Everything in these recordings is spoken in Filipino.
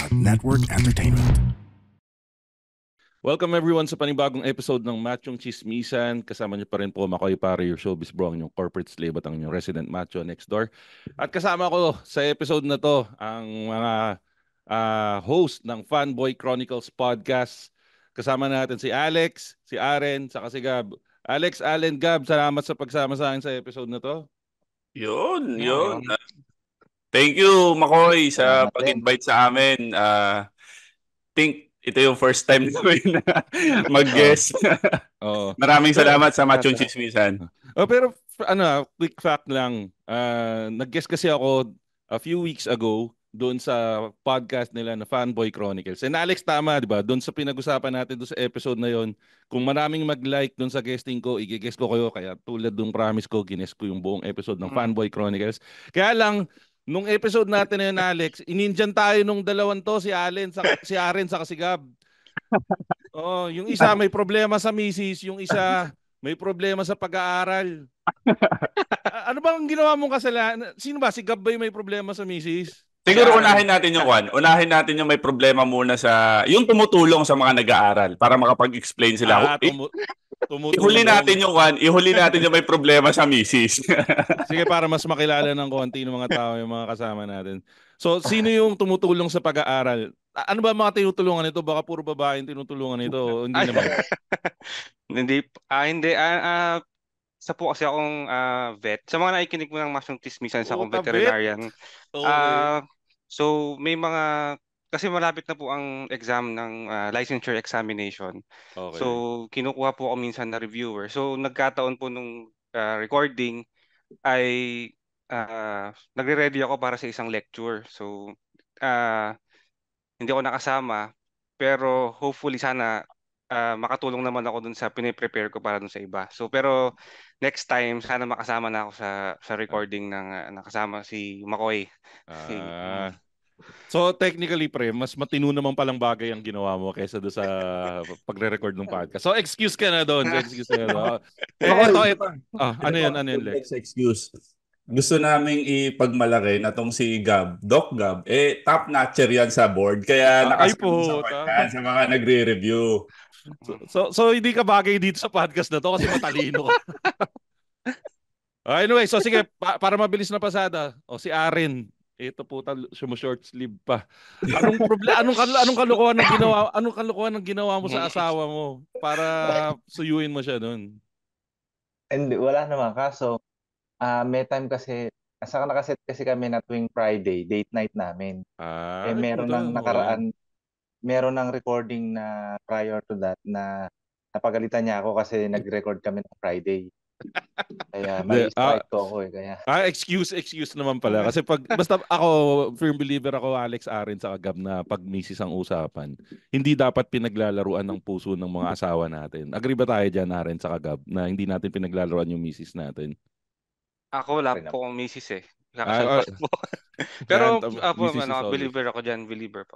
Network Entertainment. Welcome everyone sa panibagong episode ng Machong Chismisan. Kasama niyo pa rin po Makoy Pare, your showbiz bro, ang inyong corporate slave at ang inyong resident macho next door. At kasama ko sa episode na to ang mga host ng Fanboy Chronicles podcast. Kasama natin si Alex, si Aren, saka si Gab. Alex, Allen, Gab, salamat sa pagsama sa akin sa episode na to. Yun. Thank you, Makoy, sa pag-invite sa amin. Think ito yung first time namin na mag-guest. Maraming salamat sa Machong Chismisan. Pero quick fact lang. Nag-guest kasi ako a few weeks ago doon sa podcast nila na Fanboy Chronicles. And Alex, tama, di ba? Doon sa pinag-usapan natin doon sa episode na yon, kung maraming mag-like doon sa guesting ko, i-guest ko kayo. Kaya tulad doon promise ko, gines ko yung buong episode ng Fanboy Chronicles. Kaya lang, nung episode natin na yun, Alex, inindiyan tayo nung dalawan to, si Aren, saka si Gab. Yung isa may problema sa misis, yung isa may problema sa pag-aaral. Ano bang ginawa mong kasalanan? Sino ba? Si Gab ba yung may problema sa misis? Siguro unahin natin yung Unahin natin yung may problema muna sa yung tumutulong sa mga nag-aaral para makapag-explain sila. Ihuli natin yung may problema sa misis. Sige, para mas makilala ng konti ng mga tao yung mga kasama natin. So, sino yung tumutulong sa pag-aaral? Ano ba mga tinutulungan nito? Baka puro babae yung tinutulungan nito. Hindi naman. Hindi. Sa po kasi akong vet. Sa mga nakikinig mo ng Machong Chismisan sa akong veterinarian. Okay. So, may mga... Kasi malapit na po ang exam ng licensure examination. Okay. So, kinukuha po ako minsan na reviewer. So, nagkataon po nung recording ay nagre-ready ako para sa isang lecture. So, hindi ako nakasama. Pero hopefully sana makatulong naman ako dun sa piniprepare ko para dun sa iba. So, pero next time, sana makasama na ako sa recording ng nakasama si Makoy. So technically pre, mas matino naman palang bagay ang ginawa mo kaysa doon sa pagre-record ng podcast. So excuse ka na doon. Ito. Ano yun, Lex? Excuse. Gusto naming ipagmalaki na tong si Gab, Doc Gab, top notcher yan sa board. Kaya nakasama sa mga nagre-review. So hindi ka bagay dito sa podcast na to kasi matalino ka. Anyway, so sige, para mabilis na pasada. Si Aren. Ito po short sleeve pa. Anong problema? Anong kalokohan ng ginawa mo sa asawa mo para suyuin mo siya doon? And wala naman kaso may time kasi nakaset kasi kami na tuwing Friday, date night namin. Meron ng recording na prior to that na napagalitan niya ako kasi nag-record kami ng Friday. Kaya may strike ko ako kaya. Excuse naman pala kasi basta ako firm believer ako, Alex, Aren sa Gab, na pag misis ang usapan, hindi dapat pinaglalaruan ng puso ng mga asawa natin. Agree ba tayo diyan, Aren sa Gab, na hindi natin pinaglalaruan yung misis natin? Ako wala po akong misis eh. Pero believer ako diyan, believer pa.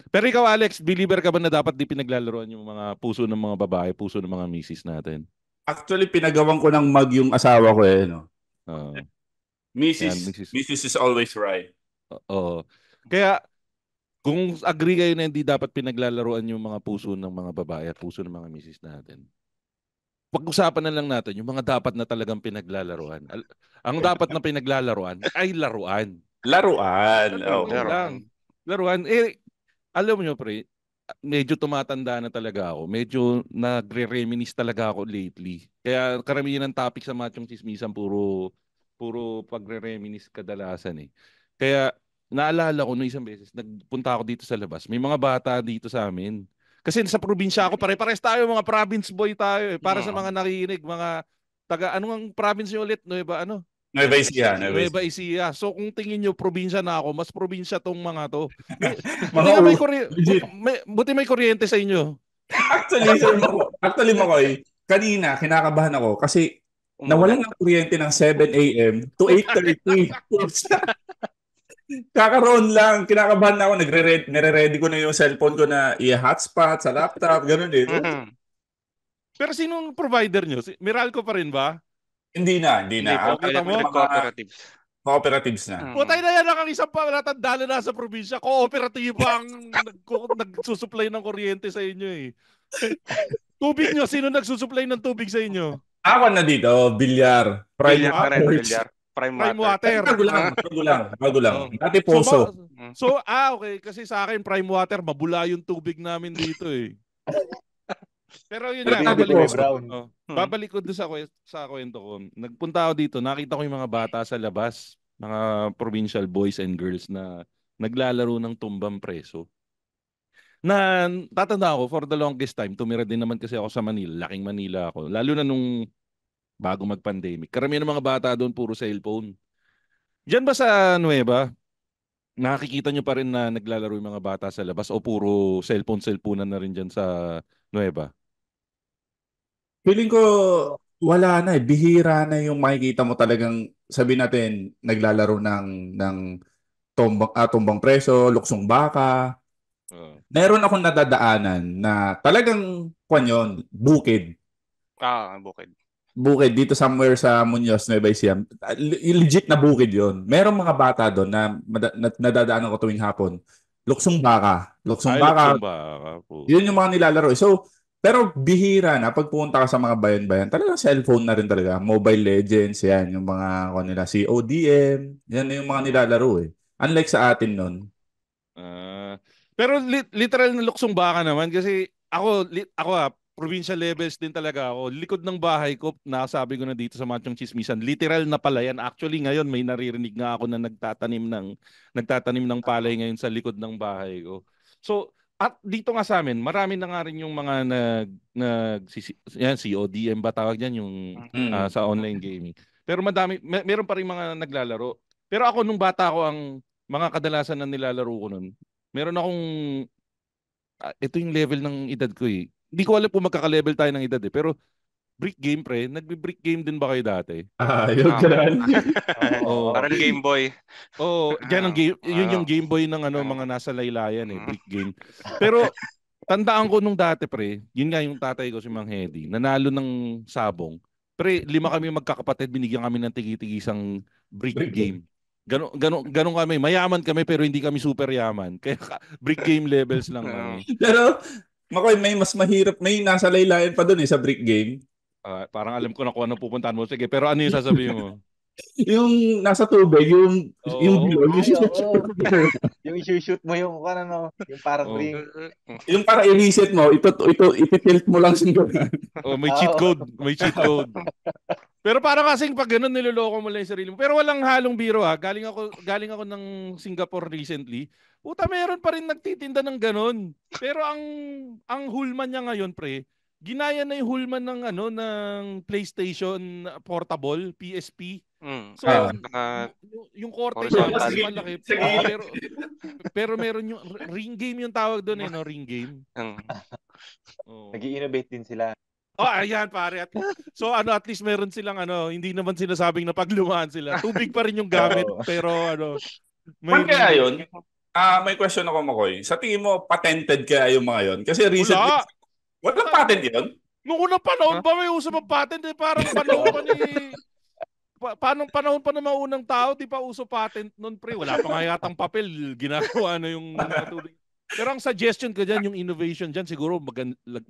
Pero ikaw, Alex, believer ka ba na dapat di pinaglalaruan yung mga puso ng mga babae, puso ng mga misis natin? Actually, pinagawan ko ng mag yung asawa ko no? Mrs. is always right. Kaya, kung agree kayo na hindi dapat pinaglalaruan yung mga puso ng mga babae at puso ng mga misis natin, pag-usapan na lang natin yung mga dapat na talagang pinaglalaruan. Ang dapat na pinaglalaruan ay laruan. Laruan. Laruan. Alam mo nyo, pre, medyo tumatanda na talaga ako. Medyo nagre-reminisce talaga ako lately. Kaya karamihan ng topic sa Machong Chismisan puro pagre-reminisce kadalasan eh. Kaya naalala ko noong isang beses, nagpunta ako dito sa labas. May mga bata dito sa amin. Kasi sa probinsya ako, pare-pares tayo, mga province boy tayo eh. Para sa mga nakikinig, mga anong province nyo ulit? Nueva Ecija. So kung tingin nyo probinsya na ako, mas probinsya tong mga to. Buti may kuryente sa inyo. Actually, Makoy, kanina kinakabahan ako kasi nawalan ng kuryente ng 7 a.m. to 8:30. Kakaroon lang, kinakabahan na ako, nire-ready ko na yung cellphone ko na i-hotspot sa laptop, gano'n eh. Pero sinong provider nyo? Meralco pa rin ba? Hindi na. Cooperative. Cooperatives na. Putay na yan ang isang palatandaan na nasa probinsya. Kooperatiba ang nagsusupply ng kuryente sa inyo eh. Tubig nyo, sino nagsusupply ng tubig sa inyo? Ako na dito, bilyar. Bilyar pa rin, Waters. bilyar. Prime Prime water. water. Bago lang. Oh. Dati poso. Okay. Kasi sa akin, prime water, mabula yung tubig namin dito eh. Pero yun nga, babalik ko doon sa kwento ko. Nagpunta ako dito, nakita ko yung mga bata sa labas, mga provincial boys and girls na naglalaro ng tumbang preso. Na tatanda ako, for the longest time, tumira din naman kasi ako sa Manila, laking Manila ako. Lalo na nung bago mag-pandemic. Karamihan ng mga bata doon, puro cellphone. Diyan ba sa Nueva, nakikita nyo pa rin na naglalaro yung mga bata sa labas o puro cellphone-cellphonean na rin dyan sa Nueva? Feeling ko wala na eh. Bihira na yung makikita mo talagang sabi natin naglalaro ng tumbang preso, luksong baka. Meron akong nadadaanan na talagang yun, bukid. Bukid. Bukid dito somewhere sa Muñoz, Nueva Ecija. Legit na bukid yon. Merong mga bata doon na nadadaanan ko tuwing hapon. Luksong baka. Luksong baka. Yun yung mga nilalaro. So, pero bihira na pag pumunta ka sa mga bayan-bayan, talagang cellphone na rin talaga. Mobile Legends, yan. Yung mga nila, CODM. Yan yung mga nilalaro eh. Unlike sa atin nun. Pero literal na luksong baka naman kasi ako provincial levels din talaga ako. Likod ng bahay ko, nasabi ko na dito sa Machong Chismisan, literal na pala yan. Actually ngayon may naririnig nga ako na nagtatanim ng palay ngayon sa likod ng bahay ko. So, at dito nga sa amin, marami na nga rin yung mga CODM ba tawag diyan yung sa online gaming. Pero meron pa rin mga naglalaro. Pero ako nung bata ako, ang mga kadalasan na nilalaro ko nun, meron akong ito yung level ng edad ko eh. Hindi ko alam kung magkaka-level tayo ng edad eh. Pero brick game pre, nagbi-brick game din ba kayo dati? Yung ganun. Parang Game Boy. Yun yung Game Boy ng mga nasa laylayan eh, brick game. Pero tandaan ko nung dati pre, yun nga yung tatay ko si Mang Hedy, nanalo ng sabong. Pre, 5 kami magkakapatid, binigyan kami ng tigi-tigisang brick game. Ganun kami. Mayaman kami pero hindi kami super yaman. Kaya brick game levels lang kami. Pero, Makoy, may mas mahirap. May nasa laylayan pa doon sa brick game. Parang alam ko na kung ano pupuntahan mo. Sige, pero ano yung sasabihin mo? Yung nasa tubig, yung i-shoot mo yung yung parang ring. Yung para i-reset mo, iti-tilt mo lang siguro. May cheat code. May cheat code. Pero parang kasing pag ganun, niloloko mo lang yung sarili mo. Pero walang halong biro ha. Galing ako ng Singapore recently. Puta, meron pa rin nagtitinda ng ganun. Pero ang hulman niya ngayon, pre, ginaya na yung hulman ng ng PlayStation Portable, PSP. So, yung korte niya mas malaki. Pero meron yung ring game yung tawag doon no? Ring game. Nag-i-innovate din sila. Ayan pare. So at least meron silang hindi naman sinasabing na paglumaan sila. Tubig pa rin yung gamit pero may kaya yun? May question ako, Makoy. Sa tingin mo, patented kaya yung mga yun? Kasi recently, walang patent yun? Noong unang panahon ba may uso ng patent? Parang panahon pa ni... panahon pa ng mga unang tao, di pa uso patent noon, pre. Wala pa nga yatang papel. Ginagawa na yung tubig. Pero ang suggestion ko dyan, yung innovation dyan, siguro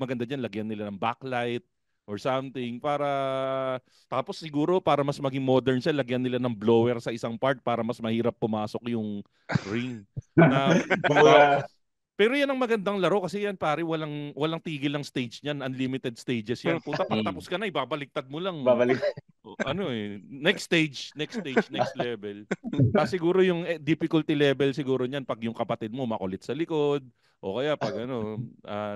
maganda dyan, lagyan nila ng backlight or something para tapos siguro para mas maging modern siya, lagyan nila ng blower sa isang part para mas mahirap pumasok yung ring. Pero yan ang magandang laro kasi yan pare, walang tigil ng stage niyan, unlimited stages yan. Puta, pagtapos ka na, ibabaliktad mo lang. Next stage, next level. Siguro yung difficulty level siguro niyan pag yung kapatid mo makulit sa likod o kaya pag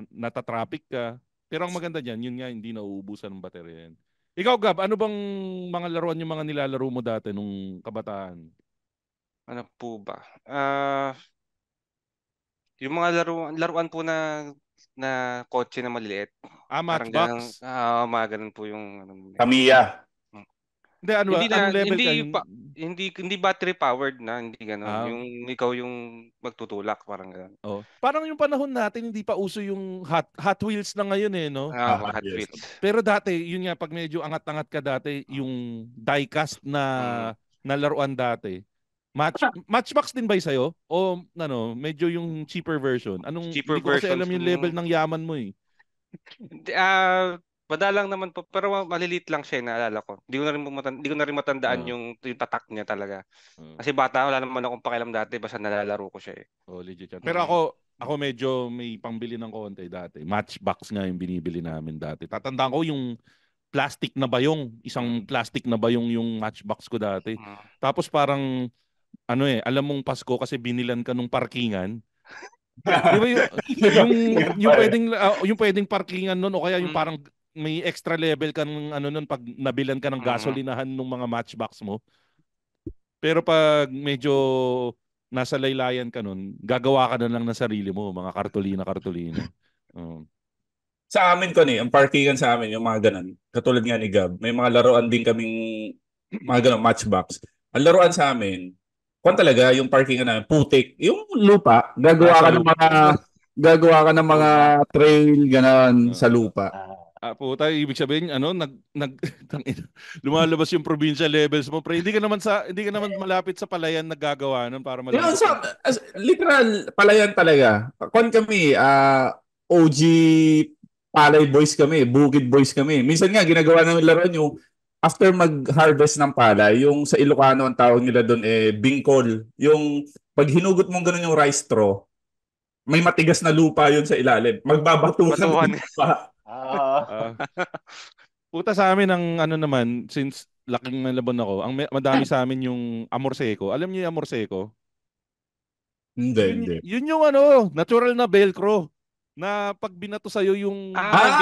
natatraffic ka. Pero ang maganda diyan, yun nga hindi nauubusan ng baterya yan. Ikaw Gab, ano bang mga laruan yung mga nilalaro mo dati nung kabataan? Ano po ba? Yung mga laruan po na kotse na maliliit. Matchbox. Mga ganun po yung Tamiya. Hindi, anong level ka? Hindi battery powered na, hindi gano'n. Yung ikaw yung magtutulak, parang gano'n. Parang yung panahon natin, hindi pa uso yung Hot Wheels na ngayon no? Hot Wheels. Pero dati, yun nga, pag medyo angat-angat ka dati, yung diecast na na laruan dati. Matchbox din ba 'yung sa'yo? O ano, medyo yung cheaper version? Cheaper Hindi ko kasi alam versions yung level ng yaman mo eh. Madalang naman po, pero maliliit lang siya, naalala ko. Hindi ko na rin matandaan Ah, yung tatak niya talaga. ah. Kasi bata, wala naman akong pakialam dati, basta nalalaro ko siya eh. Oh, legit yan. Pero Mm. ako medyo may pangbili ng konti dati. Matchbox nga yung binibili namin dati. Tatandaan ko yung plastic na bayong, isang plastic na bayong yung matchbox ko dati. Tapos parang alam mong Pasko kasi binilan ka nung parkingan. Di ba yung pwedeng parkingan noon o kaya yung parang may extra level ka ng noon pag nabilan ka ng gasolinahan ng mga matchbox mo. Pero pag medyo nasa laylayan ka nun, gagawa ka na lang ng sarili mo, mga kartolina. Sa amin ko ang parkingan sa amin, yung mga ganun. Katulad nga ni Gab, may mga laruan din kaming mga ganun, matchbox. Ang laruan sa amin, kung talaga yung parkingan namin, putik. Yung lupa, gagawa ka ng mga trail ganun sa lupa. Puta, ibig sabihin lumalabas yung provincial levels mo, pre. Hindi ka naman malapit sa palayan na gagawa nun para Yun, malapit. literal, palayan talaga. Kung kami, OG Palay Boys kami, Bukid Boys kami. Minsan nga, ginagawa namin laruan yung after mag-harvest ng palay, yung sa Ilocano ang tawag nila doon bingkol. Yung pag hinugot mong ganun yung rice straw, may matigas na lupa yun sa ilalim. Magbabatuhan ng lupa. Puta sa amin ang naman, since laking malabon ako, madami sa amin yung amor seco. Alam niyo yung amor seco? Hindi. Yun yung natural na velcro na pag binato sa'yo yung pag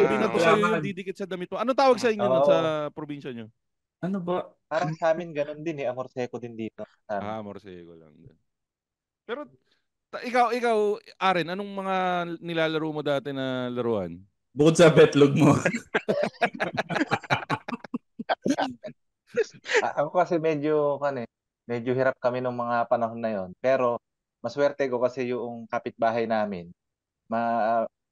binato sa'yo yung didikit sa damit mo. Ano tawag sa inyo nun sa probinsya nyo? Ano ba? Parang sa amin ganun din amor seco din dito. Amor seco lang din. Pero ikaw, Aren, anong mga nilalaro mo dati na laruan? Bukod sa betlog mo. Ako kasi medyo hirap kami nung mga panahon na yon. Pero maswerte ko kasi yung kapitbahay namin,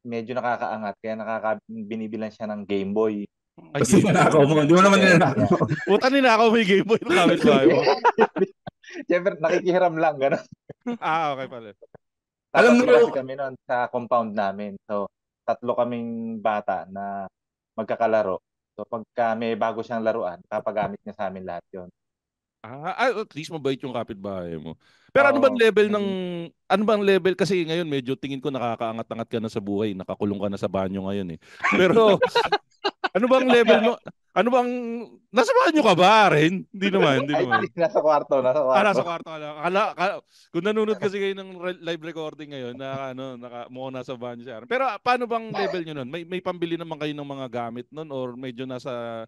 medyo nakakaangat kaya binibilan siya ng Game Boy. Kasi ninakaw mo. Hindi mo naman ninakaw. Puta, ninakaw mo yung Game Boy ng kapitbahay mo. Siyempre, nakikihiram lang, gano'n. Okay pala. Alam mo kasi kami noon sa compound namin. So, 3 kaming bata na magkakalaro. So, pagka may bago siyang laruan, papagamit niya sa amin lahat yon. At least mabait yung kapitbahay mo. Pero ano bang level kasi ngayon medyo tingin ko nakakaangat-angat ka na sa buhay, nakakulong ka na sa banyo ngayon eh. Pero ano bang level mo? Nasa banyo ka ba rin? Hindi naman. Nasa kwarto. Nasa kwarto ka lang. Kung nanonood kasi kayo ng live recording ngayon na mukhang nasa banyo siya. Pero paano bang level nyo nun? May pambili naman kayo ng mga gamit nun or medyo nasa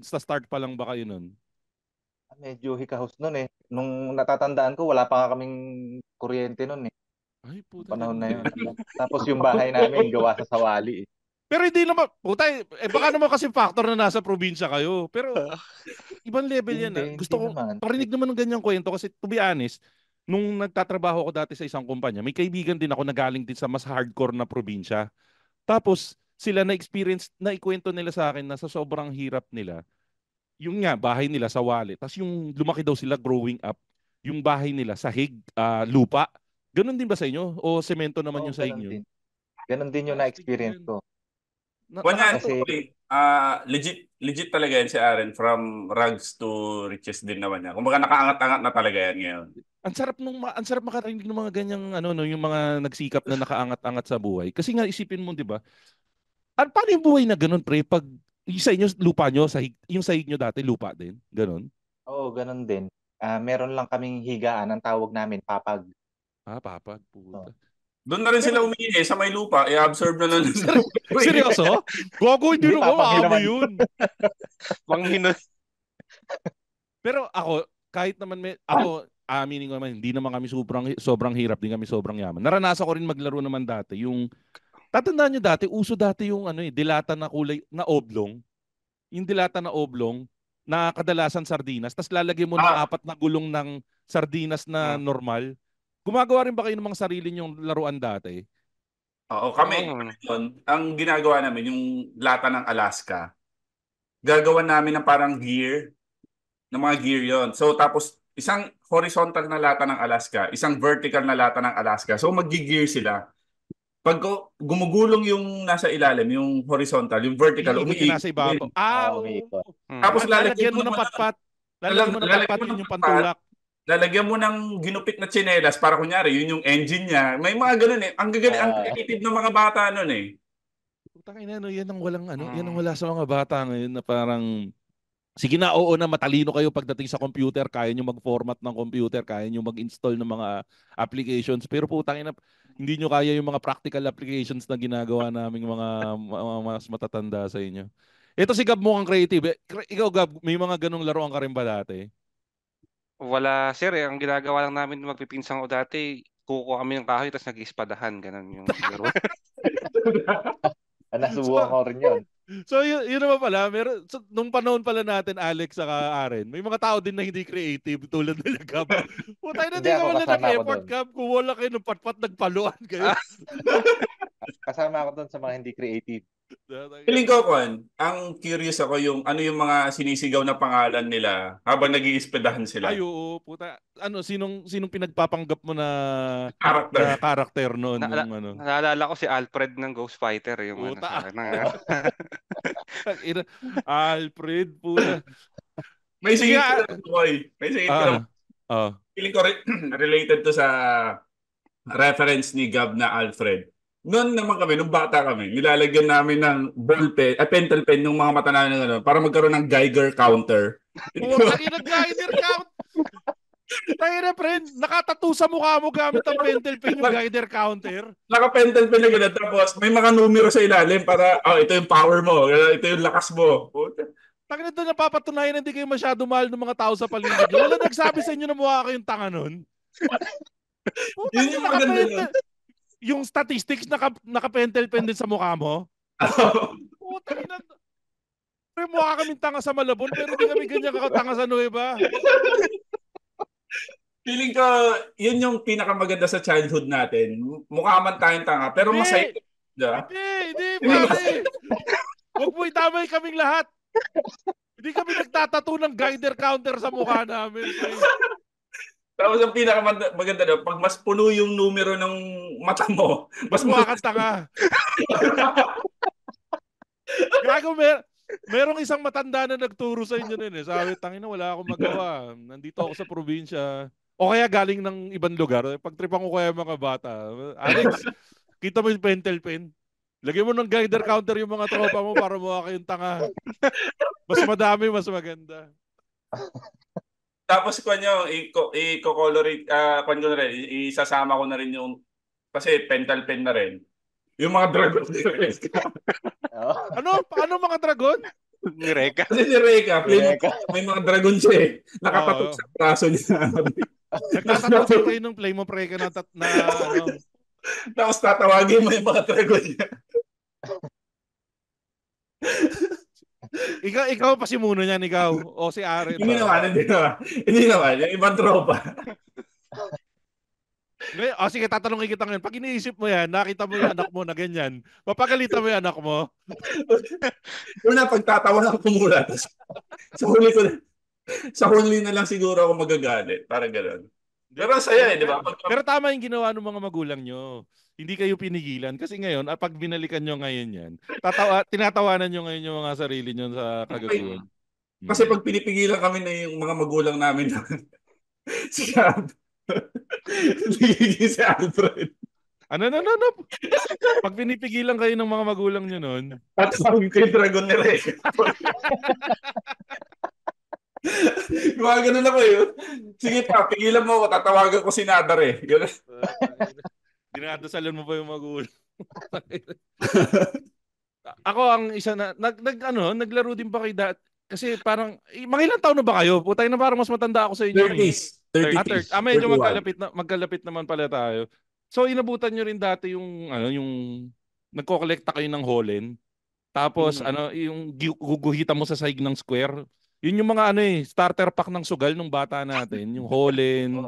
start pa lang ba kayo nun? Medyo hikahos nun eh. Nung natatandaan ko, wala pa nga kaming kuryente nun eh. Ay, puta. Panahon na yun. Tapos yung bahay namin, gawa sa sawali eh. Pero hindi naman, puta, baka naman kasi factor na nasa probinsya kayo. Pero ibang level yan. Gusto ko, parinig naman ng ganyang kwento kasi to be honest, nung nagtatrabaho ako dati sa isang kumpanya, may kaibigan din ako na galing din sa mas hardcore na probinsya. Tapos, sila na-experience, naikwento nila sa akin na sa sobrang hirap nila, yung nga, bahay nila sa wali. Tapos yung lumaki daw sila growing up, yung bahay nila sahig, lupa. Ganon din ba sa inyo? O semento naman yung sahig nyo? Ganon din yung na-experience ko. Legit talaga yan si Aren, from rags to riches din naman niya. Kumbaga nakaangat-angat na talaga yan ngayon. Ang sarap makarinig ng mga ganyang yung mga nagsikap na nakaangat-angat sa buhay. Kasi nga isipin mo, 'di ba? Paano yung buhay na ganun, pre? Pag yung sa inyo, lupa nyo, yung sahig nyo dati, lupa din? Ganon? Oo, ganon din. Meron lang kaming higaan, ang tawag namin, papag. Papag, puta. Doon na rin sila umiihi sa may lupa, i-absorb na lang. Seryoso? Gogo, hindi naman maamoy yun. Manghinon. Pero ako, kahit naman aminin ko naman, hindi naman kami sobrang hirap, din kami sobrang yaman. Naranasan ko rin maglaro naman dati, tatandaan nyo dati, uso dati yung dilata na kulay, na oblong. Yung dilata na oblong, na kadalasan sardinas, tapos lalagyan mo ng 4 na gulong ng sardinas na normal. Gumagawa rin ba kayo ng mga sarili nyong laruan dati? Oo, kami. Ang ginagawa namin, yung lata ng Alaska, gagawa namin ng parang gear. ng mga gear yon. So tapos isang horizontal na lata ng Alaska, isang vertical na lata ng Alaska. So maggi-gear sila. Pag gumugulong yung nasa ilalim, yung horizontal, yung vertical, Iikot yung nasa umiikot din. ibabaw. Oo. Umiikot. Tapos lalagyan Lalagyan mo mo ng naman patpat. Lalagyan mo ng patpat, lalagyan mo yun ng yung patpat, pantulak. lalagyan mo ng ginupit na tsinelas para kunyari, yun yung engine niya. May mga ganun eh. Ang creative ng mga bata nun eh. Putang ina, no, yan ang walang ano, yan ang wala sa mga bata ngayon na parang sige na, oo na, matalino kayo pagdating sa computer, kaya nyo mag-format ng computer, kaya nyo mag-install ng mga applications, pero putang ina, hindi nyo kaya yung mga practical applications na ginagawa naming mga mas matatanda sa inyo. Ito si Gab mukhang creative. Ikaw Gab, may mga ganong laruan ka rin ba dati? Wala, sir. Ang ginagawa lang namin magpipinsang ko dati, kukuha kami ng kahoy tapos nag-iispadahan. Ganun yung laro. Nasubukan ko rin yun. So yun naman pala, so, nung panahon pala natin, Alex saka Aren, may mga tao din na hindi creative tulad nila Gab. Putay na, Hindi, di ka ako wala kasama ako nag-effort doon. Gab. Kung wala kayo ng patpat, nagpaluan kayo. Kasama ako doon sa mga hindi creative. Feeling ko, Kwan, ang curious ako yung ano yung mga sinisigaw na pangalan nila habang nag-iispedahan sila. Ay, oo, puta. Ano, sinong pinagpapanggap mo na Character. karakter noon nung ano? Naalala ko si Alfred ng Ghost Fighter, yung ano Puta. sa akin. Alfred, puta. May Sige singit nga. ko lang, Boy. May singit ko lang. Feeling ko related to sa reference ni Gab na Alfred. Noon naman kami, nung bata kami, nilalagyan namin ng ball pen, pentel pen yung mga mata namin ng ano, para magkaroon ng Geiger counter. Puta, nag-Geiger count. Tayo na, friend. Nakatattoo sa mukha mo gamit ang pentel pen yung Geiger counter. Naka-pentel pen na gano'n. Tapos may mga numero sa ilalim para, ito yung power mo, ito yung lakas mo. Tangina doon, napapatunayan na hindi kayo masyado mahal ng mga tao sa paligid. Wala nagsabi sa inyo na mukha kayong tanga nun. Puta, Yun yung maganda nun. Yung statistics naka-pentel pen din sa mukha mo. Puta, pero mukha kaming tanga sa Malabon, pero hindi kami ganyan kakatanga sa Nueva. Feeling ko, yun yung pinakamaganda sa childhood natin. Mukha man tayong tanga, pero masaya. Hindi, pare. Huwag mo itamay kaming lahat. Hindi kami nagtatato ng Geiger counter sa mukha namin. Tapos ang pinakamaganda doon, pag mas puno yung numero ng mata mo, mas mukha kang tanga. Gago, merong isang matanda na nagturo sa inyo nun eh. Sabi, tangina, wala akong magawa. Nandito ako sa probinsya. O kaya galing ng ibang lugar. Pagtripan ko kaya mga bata. Alex, kita mo yung pentel pen? Lagyan mo ng Geiger counter yung mga tropa mo para mukha kayong tanga. Mas madami, mas maganda. Tapos kanyo, i-colorate, ko na rin, isasama ko na rin yung, kasi pentel pen na rin. Yung mga dragon ni Reka. Ano mga dragon? Ni Reka. Kasi si Reka, may mga dragon siya eh. Nakapatok sa braso niya. Nagtatatok kayo ng Flame of Reka na ano. Tapos tatawagin mo yung mga dragon niya. Ikaw pa si Muno niyan, ikaw. O si Aren. Hindi naman. Yung ibang tropa. Sige, tatanungin kita ngayon. Pag iniisip mo yan, nakita mo yung anak mo na ganyan, mapagalitan mo yung anak mo? Una, pagtatawanan ko muna. Sa huli na lang siguro ako magagalit. Parang gano'n. Pero saya di ba? Pero tama yung ginawa ng mga magulang nyo. Hindi kayo pinigilan. Kasi ngayon, pag binalikan nyo ngayon yan, tinatawanan nyo ngayon yung mga sarili nyo sa kagaguhan. Kasi pag pinipigilan kami na yung mga magulang namin si Alfred. Ano? Pag pinipigilan kayo ng mga magulang nyo nun, tatawagin ko yung dragon ni Reka. Mga ganun ako yun. Sige pa, pigilan mo ako, tatawagan ko si Nadar eh. Dinadasalan mo pa yung magulang. Ako ang isa na naglaro din ba kayo kasi parang mga ilang taon na ba kayo? Putay na, parang mas matanda ako sa inyo. 30s. Medyo magkalapit naman pala tayo. So inabutan nyo rin dati yung nagko-kolekta kayo ng holen. Tapos yung guguhitan mo sa sahig ng square. Yun yung mga starter pack ng sugal nung bata natin, yung holen,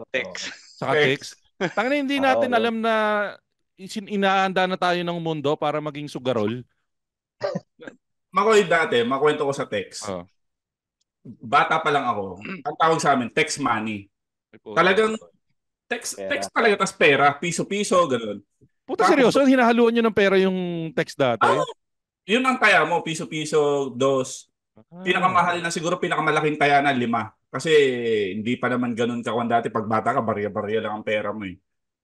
saka text. Tangina, hindi natin alam na inaanda na tayo ng mundo para maging sugarol. Makoy dati, makwento ko sa text. bata pa lang ako, ang tawag sa amin, text money. Ay, puta. Talagang text Pera. talaga, tas pera, piso-piso, ganun. Puta, Tapos, seryoso? Hinahaluan nyo ng pera yung text dati? yun ang taya mo, piso-piso, dos. Pinakamahal na siguro, pinakamalaking taya na 5. Kasi hindi pa naman ganun kakuan dati. Pag bata ka, barya-barya lang ang pera mo eh.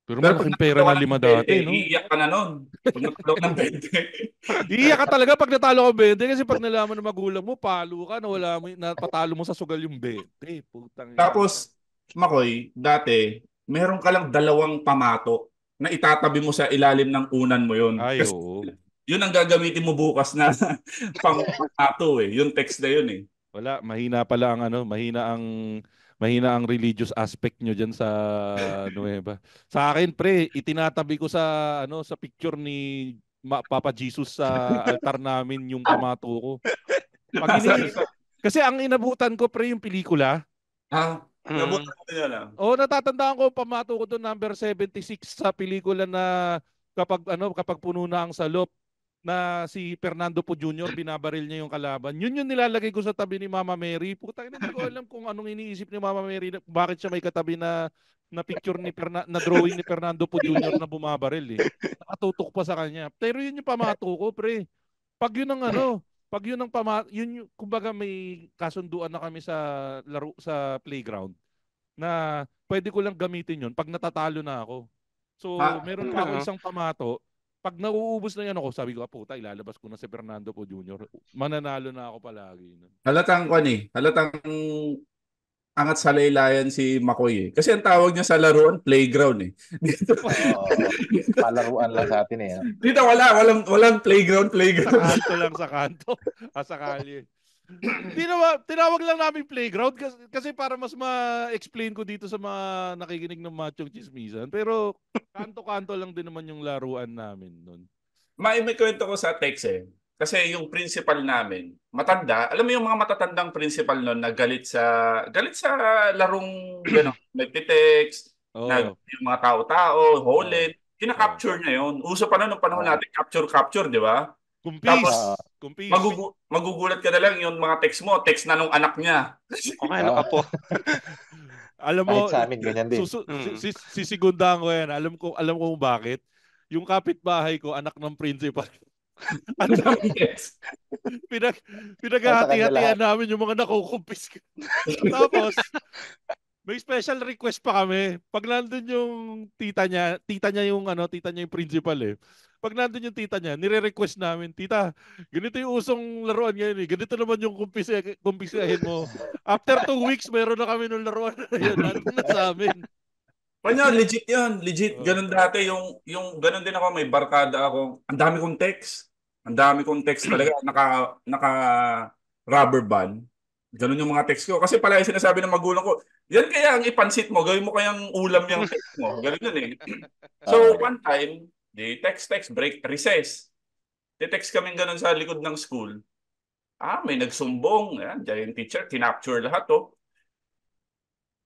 Pero Pero pag malaking pera natalo ka na ng 5 dati, 20, no? iiyak ka na nun. Pag natalo ka ng 20. Iiyak ka talaga pag natalo ka 20 kasi pag nalaman ng magulang mo, palo ka, nawala mo, napatalo mo sa sugal yung 20. Putang ina. Tapos, Makoy, dati, meron ka lang 2 pamato na itatabi mo sa ilalim ng unan mo yun. Ay, Kasi oo. yun ang gagamitin mo bukas na pamato eh. Yung text na yun eh. Wala, mahina pala ang mahina ang religious aspect nyo diyan sa Nueva. Sa akin, pre, itinatabi ko sa picture ni Papa Jesus sa altar namin yung pamato ko. Pag kasi ang inabutan ko, pre, yung pelikula. Ha? Mm. Nabutan ko nyo lang. Oo, natatandaan ko pamato ko doon number 76 sa pelikula na kapag puno na ang salop na si Fernando Po Jr. binabaril niya yung kalaban. Yun yung nilalagay ko sa tabi ni Mama Mary. Putang ina, hindi ko alam kung anong iniisip ni Mama Mary, bakit siya may katabi na picture na drawing ni Fernando Po Jr. na bumabaril eh. Nakatutok pa sa kanya. Pero yun yung pamato ko, pre. Pag yun ang kumbaga may kasunduan na kami sa laro sa playground na pwede ko lang gamitin yun pag natatalo na ako. So, Ha? meron pa ako isang pamato. Pag nauubos na yan ako, sabi ko, puta, ilalabas ko na si Fernando Po Jr. Mananalo na ako palagi. Halatang kwan eh. Halatang angat sa laylayan si Makoy eh. Kasi ang tawag niya sa laruan, playground eh. Dito, Oo. Palaruan lang sa atin eh. dito walang playground. Sa kanto lang, sa kanto. Sa kalye. Tinawag lang namin playground kasi para mas ma-explain ko dito sa mga nakikinig ng Machong Chismisan. Pero kanto-kanto lang din naman yung laruan namin nun. May kwento ko sa text eh. Kasi yung principal namin, matanda, alam mo yung mga matatandang principal noon na galit sa larong gano'n, nagte-text, Oo. yung mga tao-tao, hold Oo. kina-capture niya yun. Uso pa noon nung panahon natin, capture, di ba? Kumpis. Tapos, Kumpis. magugulat ka na lang yung mga text na nung anak niya. Okay, ano ka po? Alam mo, Kahit sa amin, ganyan din. sisigundaan ko yan. Alam ko kung bakit. Yung kapitbahay ko, anak ng principal. Ang dami text. Pinaghahati-hatian namin yung mga nakukumpis. Tapos, may special request pa kami. Pag nandun yung tita niya yung principal eh. Pag nandun yung tita niya, nire-request namin, tita, ganito yung usong laruan ngayon eh. Ganito naman yung kumpisahin mo. After 2 weeks, meron na kami ng laruan na yun. Nandun na sa amin. Kanya, legit yan. Legit. Ganun dati. Yung ganun din ako. May barkada ako. Ang dami kong text. Ang dami kong text talaga. Naka rubber band. Ganun yung mga text ko. Kasi pala yung sinasabi ng magulang ko, yan kaya ang ipansit mo. Gawin mo kayang ulam yung text mo. Ganun yun eh. So, one time, di text, break, recess. Di-text kami ganun sa likod ng school. May nagsumbong. Yan, dyan yung teacher, kinapture lahat oh.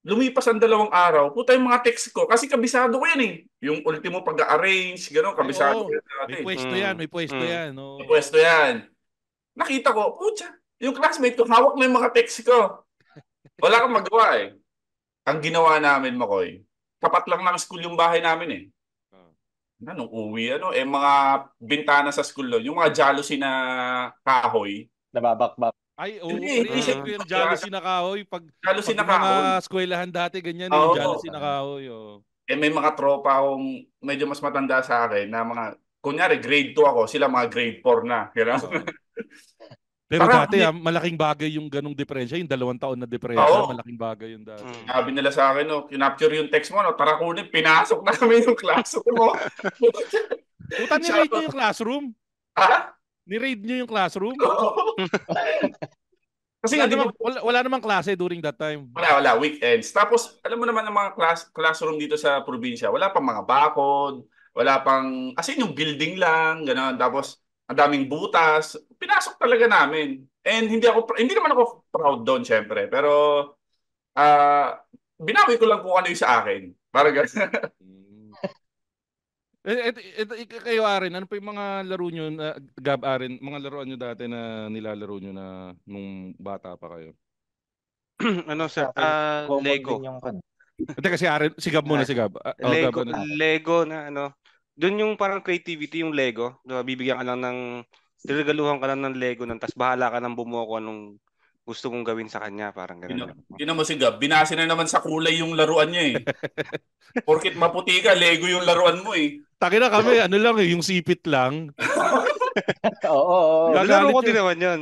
Lumipas ang 2 araw, puta yung mga text ko. Kasi kabisado ko yan eh. Yung ultimo pag-arrange, gano'n, kabisado ko yan dati. May pwesto yan, may pwesto yan. No? May pwesto yan. Nakita ko, putya, yung classmate ko, hawak na yung mga text ko. Wala kang magawa eh. Ang ginawa namin, Makoy, tapat lang ng school yung bahay namin eh. Nung uwi, mga bintana sa school doon, yung mga jealousy na kahoy. Nababakbak. Ay, Hindi siya yung jealousy na kahoy. Pag na mga eskwelahan dati, ganyan yung jealousy na kahoy. Oh. May mga tropa akong medyo mas matanda sa akin na mga, kunyari grade 2 ako, sila mga grade 4 na. You know? Pero dati, malaking bagay yung ganong diferensya, yung 2 taon na diferensya, malaking bagay yung dati. Sabi nila sa akin, kinapture yung text mo, tara kunin, pinasok na kami yung classroom mo. Puta, ni-raid nyo yung classroom? Ha? Ni-raid nyo yung classroom? Kasi wala namang klase during that time. Wala, weekends. Tapos, alam mo naman ang mga classroom dito sa probinsya, wala pang mga bakod, wala pang, as in yung building lang, gano'n. Tapos, ang daming butas. Pinasok talaga namin. And hindi naman ako proud doon, syempre. Pero, binawi ko lang kung ano yung sa akin. Para gano'n. Kayo, Aren, ano pa yung mga laro nyo, Gab, Aren, mga laruan nyo dati na nilalaro nyo na nung bata pa kayo? Ano sir, Common Lego. din yung kan. Hindi kasi sigab muna, sigab. Lego, Gab, ano. Lego na ano. Doon yung parang creativity yung Lego. Diba, bibigyan ka lang regaluhan ka lang ng Lego tas bahala ka nang bumuo kung anong gusto mong gawin sa kanya, parang gano'n. Yun mo si Gab, binase na naman sa kulay yung laruan niya eh. Porkit maputi ka, Lego yung laruan mo eh. Taki na kami, ano lang yung sipit lang. Oo. Laro ko din naman yun.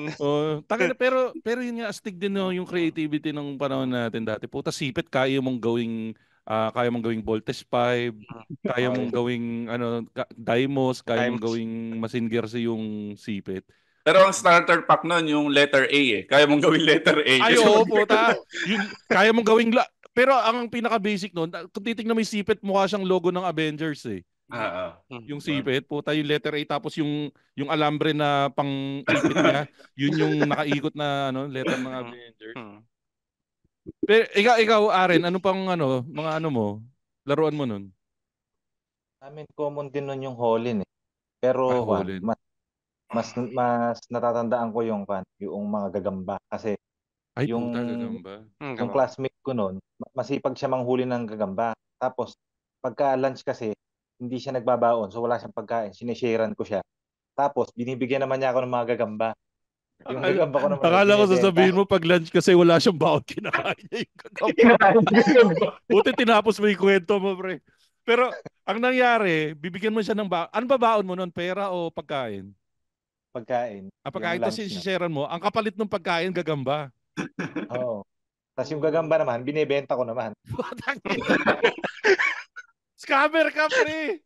Taki na, pero yun nga, astig din yung creativity ng panahon natin dati. Puta, sipit, kaya mong gawing Voltes 5, kaya mong gawing Dymos, kaya mong gawing Machine Gears yung sipit. Pero ang starter pack nun, yung letter A eh. Kaya mong gawin letter A. Ay, oo, puta. Kaya mong gawing pero ang pinaka-basic nun, kung titignan mo yung sipit, mukha siyang logo ng Avengers eh. Yung sipit, puta, yung letter A, tapos yung alambre na pang-ipit niya, yun yung nakaikot na letter ng Avengers. Pero ikaw Aren, ano pang mga mo, laruan mo nun? Amin common din nun yung Holin eh. Pero Holin. mas natatandaan ko yung mga gagamba kasi Ay, yung puta, gagamba. yung classmate ko noon, masipag siya manghuli ng gagamba. Tapos pagka lunch kasi hindi siya nagbabaon, so wala siyang pagkain, sinesharean ko siya. Tapos binibigyan naman niya ako ng mga gagamba. Yung gagamba ko naman. Akala ko sasabihin mo pag lunch kasi wala siyang baon, kinakain niya yung gagamba. Buti tinapos mo yung kwento mo, pre. Pero ang nangyari, bibigyan mo siya ng baon. Ano ba baon mo noon? Pera o pagkain? Pagkain. Pagkain, tapos sinesharean mo. Ang kapalit ng pagkain, gagamba. Oo. Tapos yung gagamba naman, binebenta ko naman. Scammer ka, pre!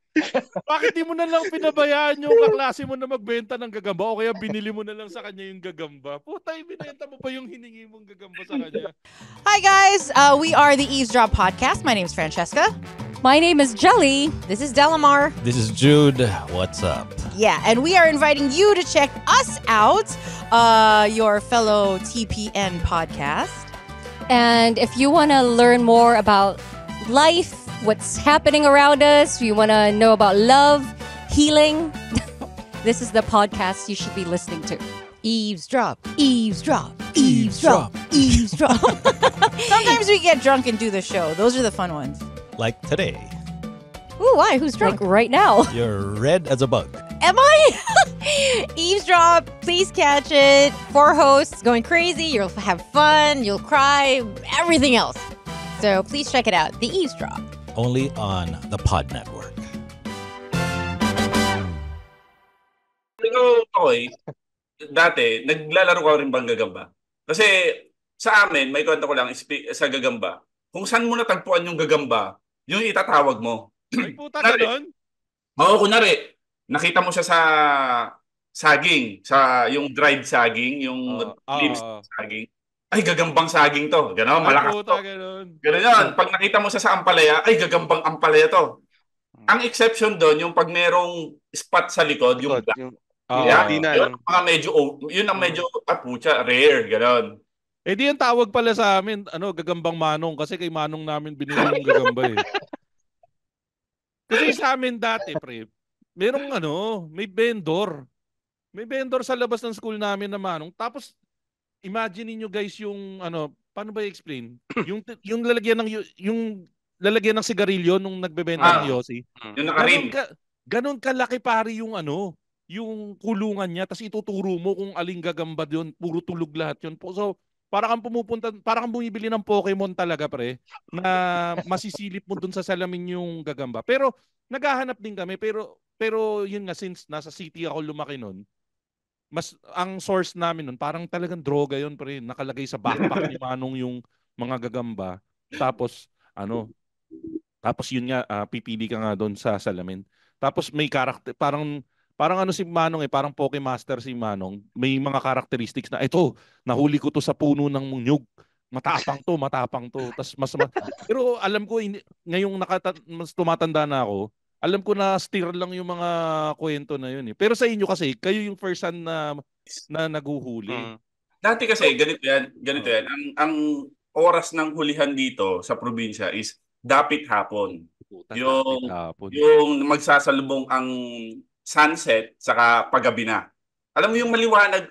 Bakit di mo na lang pinabayaan yung kaklase mo na magbenta ng gagamba o kaya binili mo na lang sa kanya yung gagamba? Puta, binenta mo pa yung hiningi mong gagamba sa kanya. Hi guys, we are the Eavesdrop Podcast. My name is Francesca. My name is Jelly. This is Delamar. This is Jude. What's up? Yeah, and we are inviting you to check us out, your fellow TPN podcast. And if you want to learn more about life, what's happening around us, you want to know about love, healing, this is the podcast you should be listening to. Eavesdrop, eavesdrop, eavesdrop, eavesdrop. Sometimes we get drunk and do the show. Those are the fun ones. Like today. Ooh, why? Who's drunk? Like right now. You're red as a bug. Am I? Eavesdrop, please catch it. 4 hosts going crazy. You'll have fun. You'll cry. Everything else. So please check it out. The Eavesdrop. Only on the Pod Network. Ikaw, Toy, dati, naglalaro ka rin bang gagamba? Kasi sa amin, may kwento ko lang sa gagamba. Kung saan mo natagpuan yung gagamba, yung itatawag mo. Ay, puta, ganon? Oo, kunwari, nakita mo siya sa saging, yung dried saging, yung limbs ng saging. Ay, gagambang saging to. Gano'n, malakas to. Gano'n yun. Pag nakita mo siya sa ampalaya, ay, gagambang ampalaya to. Ang exception doon, yung pag merong spot sa likod, yung black. Yun ang medyo, pucha, rare, gano'n. Eh di yung tawag pala sa amin, gagambang manong, kasi kay manong namin binili yung gagamba eh. Kasi sa amin dati, pre, may vendor. May vendor sa labas ng school namin na manong. Tapos, imagine niyo guys yung, paano ba i-explain? yung lalagyan ng sigarilyo nung nagbebenta ng Yossi. Yung nakarim. Ganon kalaki pari yung yung kulungan niya, tapos ituturo mo kung aling gagamba yun, puro tulog lahat yun. So, parang kang bumibili ng Pokemon talaga, pre, na masisilip mo dun sa salamin yung gagamba. Pero naghahanap din kami, pero yun nga, since nasa city ako lumaki nun, ang source namin nun, parang talagang droga yun, pre. Nakalagay sa backpack ni Manong yung mga gagamba. Tapos yun nga, pipili ka nga doon sa salamin. Tapos may karakter, parang si Manong parang Pokemaster si Manong. May mga characteristics na, ito, nahuli ko to sa puno ng nyug. Matapang to. Tas pero alam ko, ngayong mas tumatanda na ako, alam ko na steer lang yung mga kwento na yun eh. Pero sa inyo kasi, kayo yung first hand na naguhuli. Dati kasi, ganito yan. Ang oras ng hulihan dito sa probinsya is dapit hapon. Yung magsasalubong ang sunset saka paggabi na. Alam mo yung maliwanag,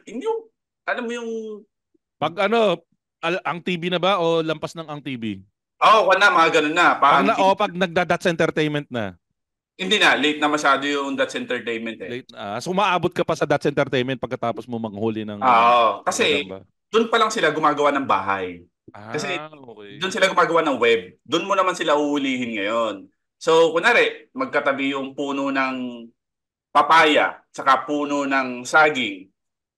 alam mo yung pag ang TV na ba o lampas ng ang TV? Oo, mga ganun na. Pag nagda-That's Entertainment na. Hindi na, late na masyado yung That's Entertainment eh. Late na. So umaabot ka pa sa That's Entertainment pagkatapos mo manghuli ng Oo, kasi gagamba. doon pa lang sila gumagawa ng bahay. Kasi okay. doon sila gumagawa ng web. Doon mo naman sila uhulihin ngayon. So, kunwari, magkatabi yung puno ng papaya saka puno ng saging.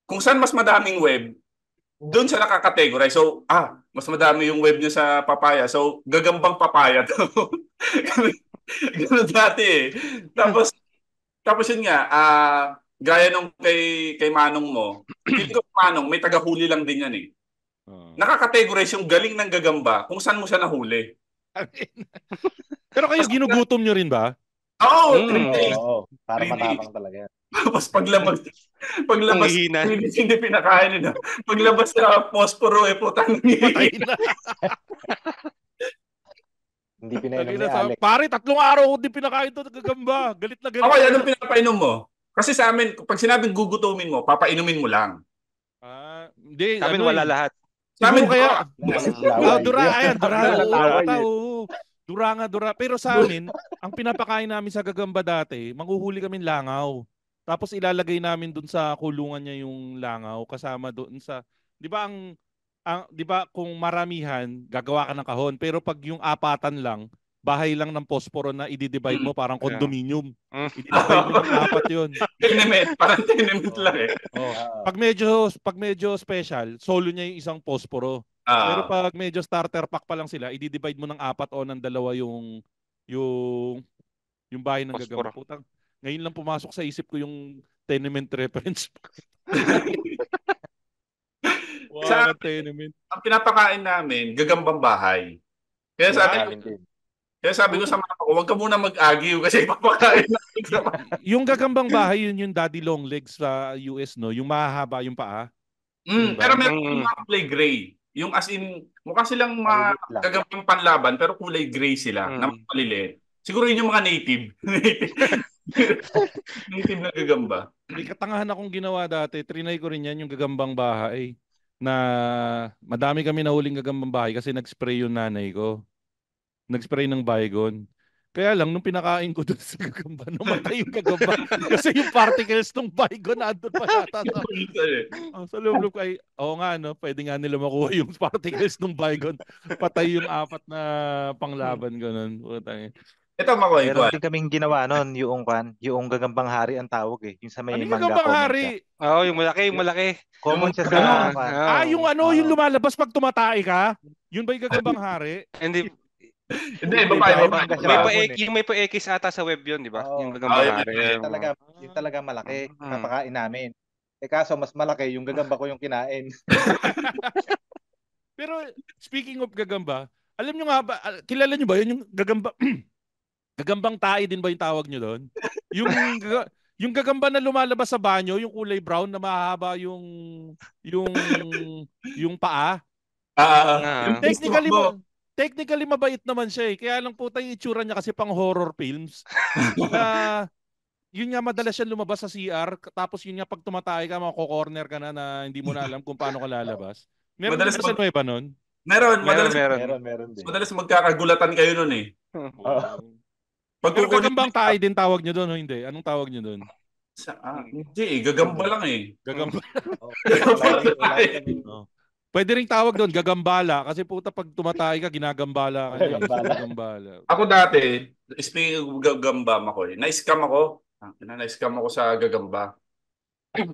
Kung saan mas madaming web, doon siya nakakategorize. So, mas madami yung web niya sa papaya. So, gagambang papaya to. Ganun dati eh. Tapos yun nga, gaya nung kay Manong mo, hindi ko Manong, may tagahuli lang din yan eh. Nakakategorize yung galing ng gagamba kung saan mo siya nahuli. Pero kayo ginugutom nyo rin ba? Oo, para matapang talaga yan. Tapos paglabas hindi pinakain nila. Paglabas sa posporo putang Patay na. Hindi pinainom ni Alex. Pare, 3 araw ko di pinakain to gagamba. Galit na galit. Okay, anong pinapainom mo? Kasi sa amin, pag sinabing gugutumin mo, papainumin mo lang. Hindi. Sa amin wala lahat. Sa amin kaya. Dura. Pero sa amin, ang pinapakain namin sa gagamba dati, manghuhuli kami langaw. Tapos ilalagay namin dun sa kulungan niya yung langaw kasama doon sa, 'di ba 'di ba kung maramihan, gagawa ka ng kahon, pero pag yung apatan lang, bahay lang ng posporo na i-divide mo parang condominium. I-divide mo ng 4 'yon. Parang tenement lang eh. Pag medyo special, solo niya yung isang posporo. Pero pag medyo starter pack pa lang sila, i-divide mo ng 4 o ng 2 yung bahay ng gagamba. Putang, ngayon lang pumasok sa isip ko yung tenement reference. Sa tenement. Ang pinapakain namin, gagambang bahay. Kaya sabi ko sa mama ko, huwag ka muna mag-argue kasi papakain namin. Yung gagambang bahay, yun yung daddy long legs sa US, no? Yung mahahaba yung paa. Pero meron yung mga kulay gray. Yung as in, mukha silang mga gagambang panlaban, pero kulay gray sila, na maliliit. Siguro yun yung mga native. Native na gagamba. May katangahan akong ginawa dati. Trinay ko rin yan, yung gagambang bahay. Na madami kami nahuling gagambang bahay kasi nag-spray yung nanay ko. Nag-spray ng Baygon. Kaya lang, nung pinakain ko doon sa gagamba, namatay yung gagamba. Kasi yung particles ng Baygon nandun pa yata. Sa loob ay, nga, no, pwede nga nila makuha yung particles ng Baygon. Patay yung 4 na panglaban ko nun. Ito, Makoy. Meron din kaming ginawa nun, yung gagambang hari ang tawag eh. Yung sa may yung mangga. gagambang hari? Yung malaki. Common siya sa... yung lumalabas pag tumatay ka? Yun ba yung gagambang hari? Hindi, may pa-X ata sa web yun, di ba? Yung gagambang hari. Yung talaga malaki, napakain namin. Kaso mas malaki, yung gagamba ko yung kinain. Pero speaking of gagamba, alam nyo nga ba, kilala nyo ba yun yung gagamba... Gagambang tae din ba yung tawag nyo doon? Yung gagamba na lumalabas sa banyo, yung kulay brown na mahaba yung paa. Technically mabait naman siya eh. Kaya lang puta yung itsura niya kasi pang horror films. Yun nga madalas siya lumabas sa CR, tapos yun nga pag tumatay ka, mako-corner ka na hindi mo na alam kung paano ka lalabas. Meron din sa Nueva nun? Meron. Madalas magkakagulatan kayo nun eh. Pero gagambang tayo din tawag nyo doon o hindi? Anong tawag nyo doon? Hindi gagamba lang eh. Gagamba. Pwede ring tawag doon, gagambala. Kasi puta pag tumatay ka, ginagambala ka. Gagambala. Ako dati, speaking of gagamba, Makoy, na-scam ako. Na-scam ako sa gagamba.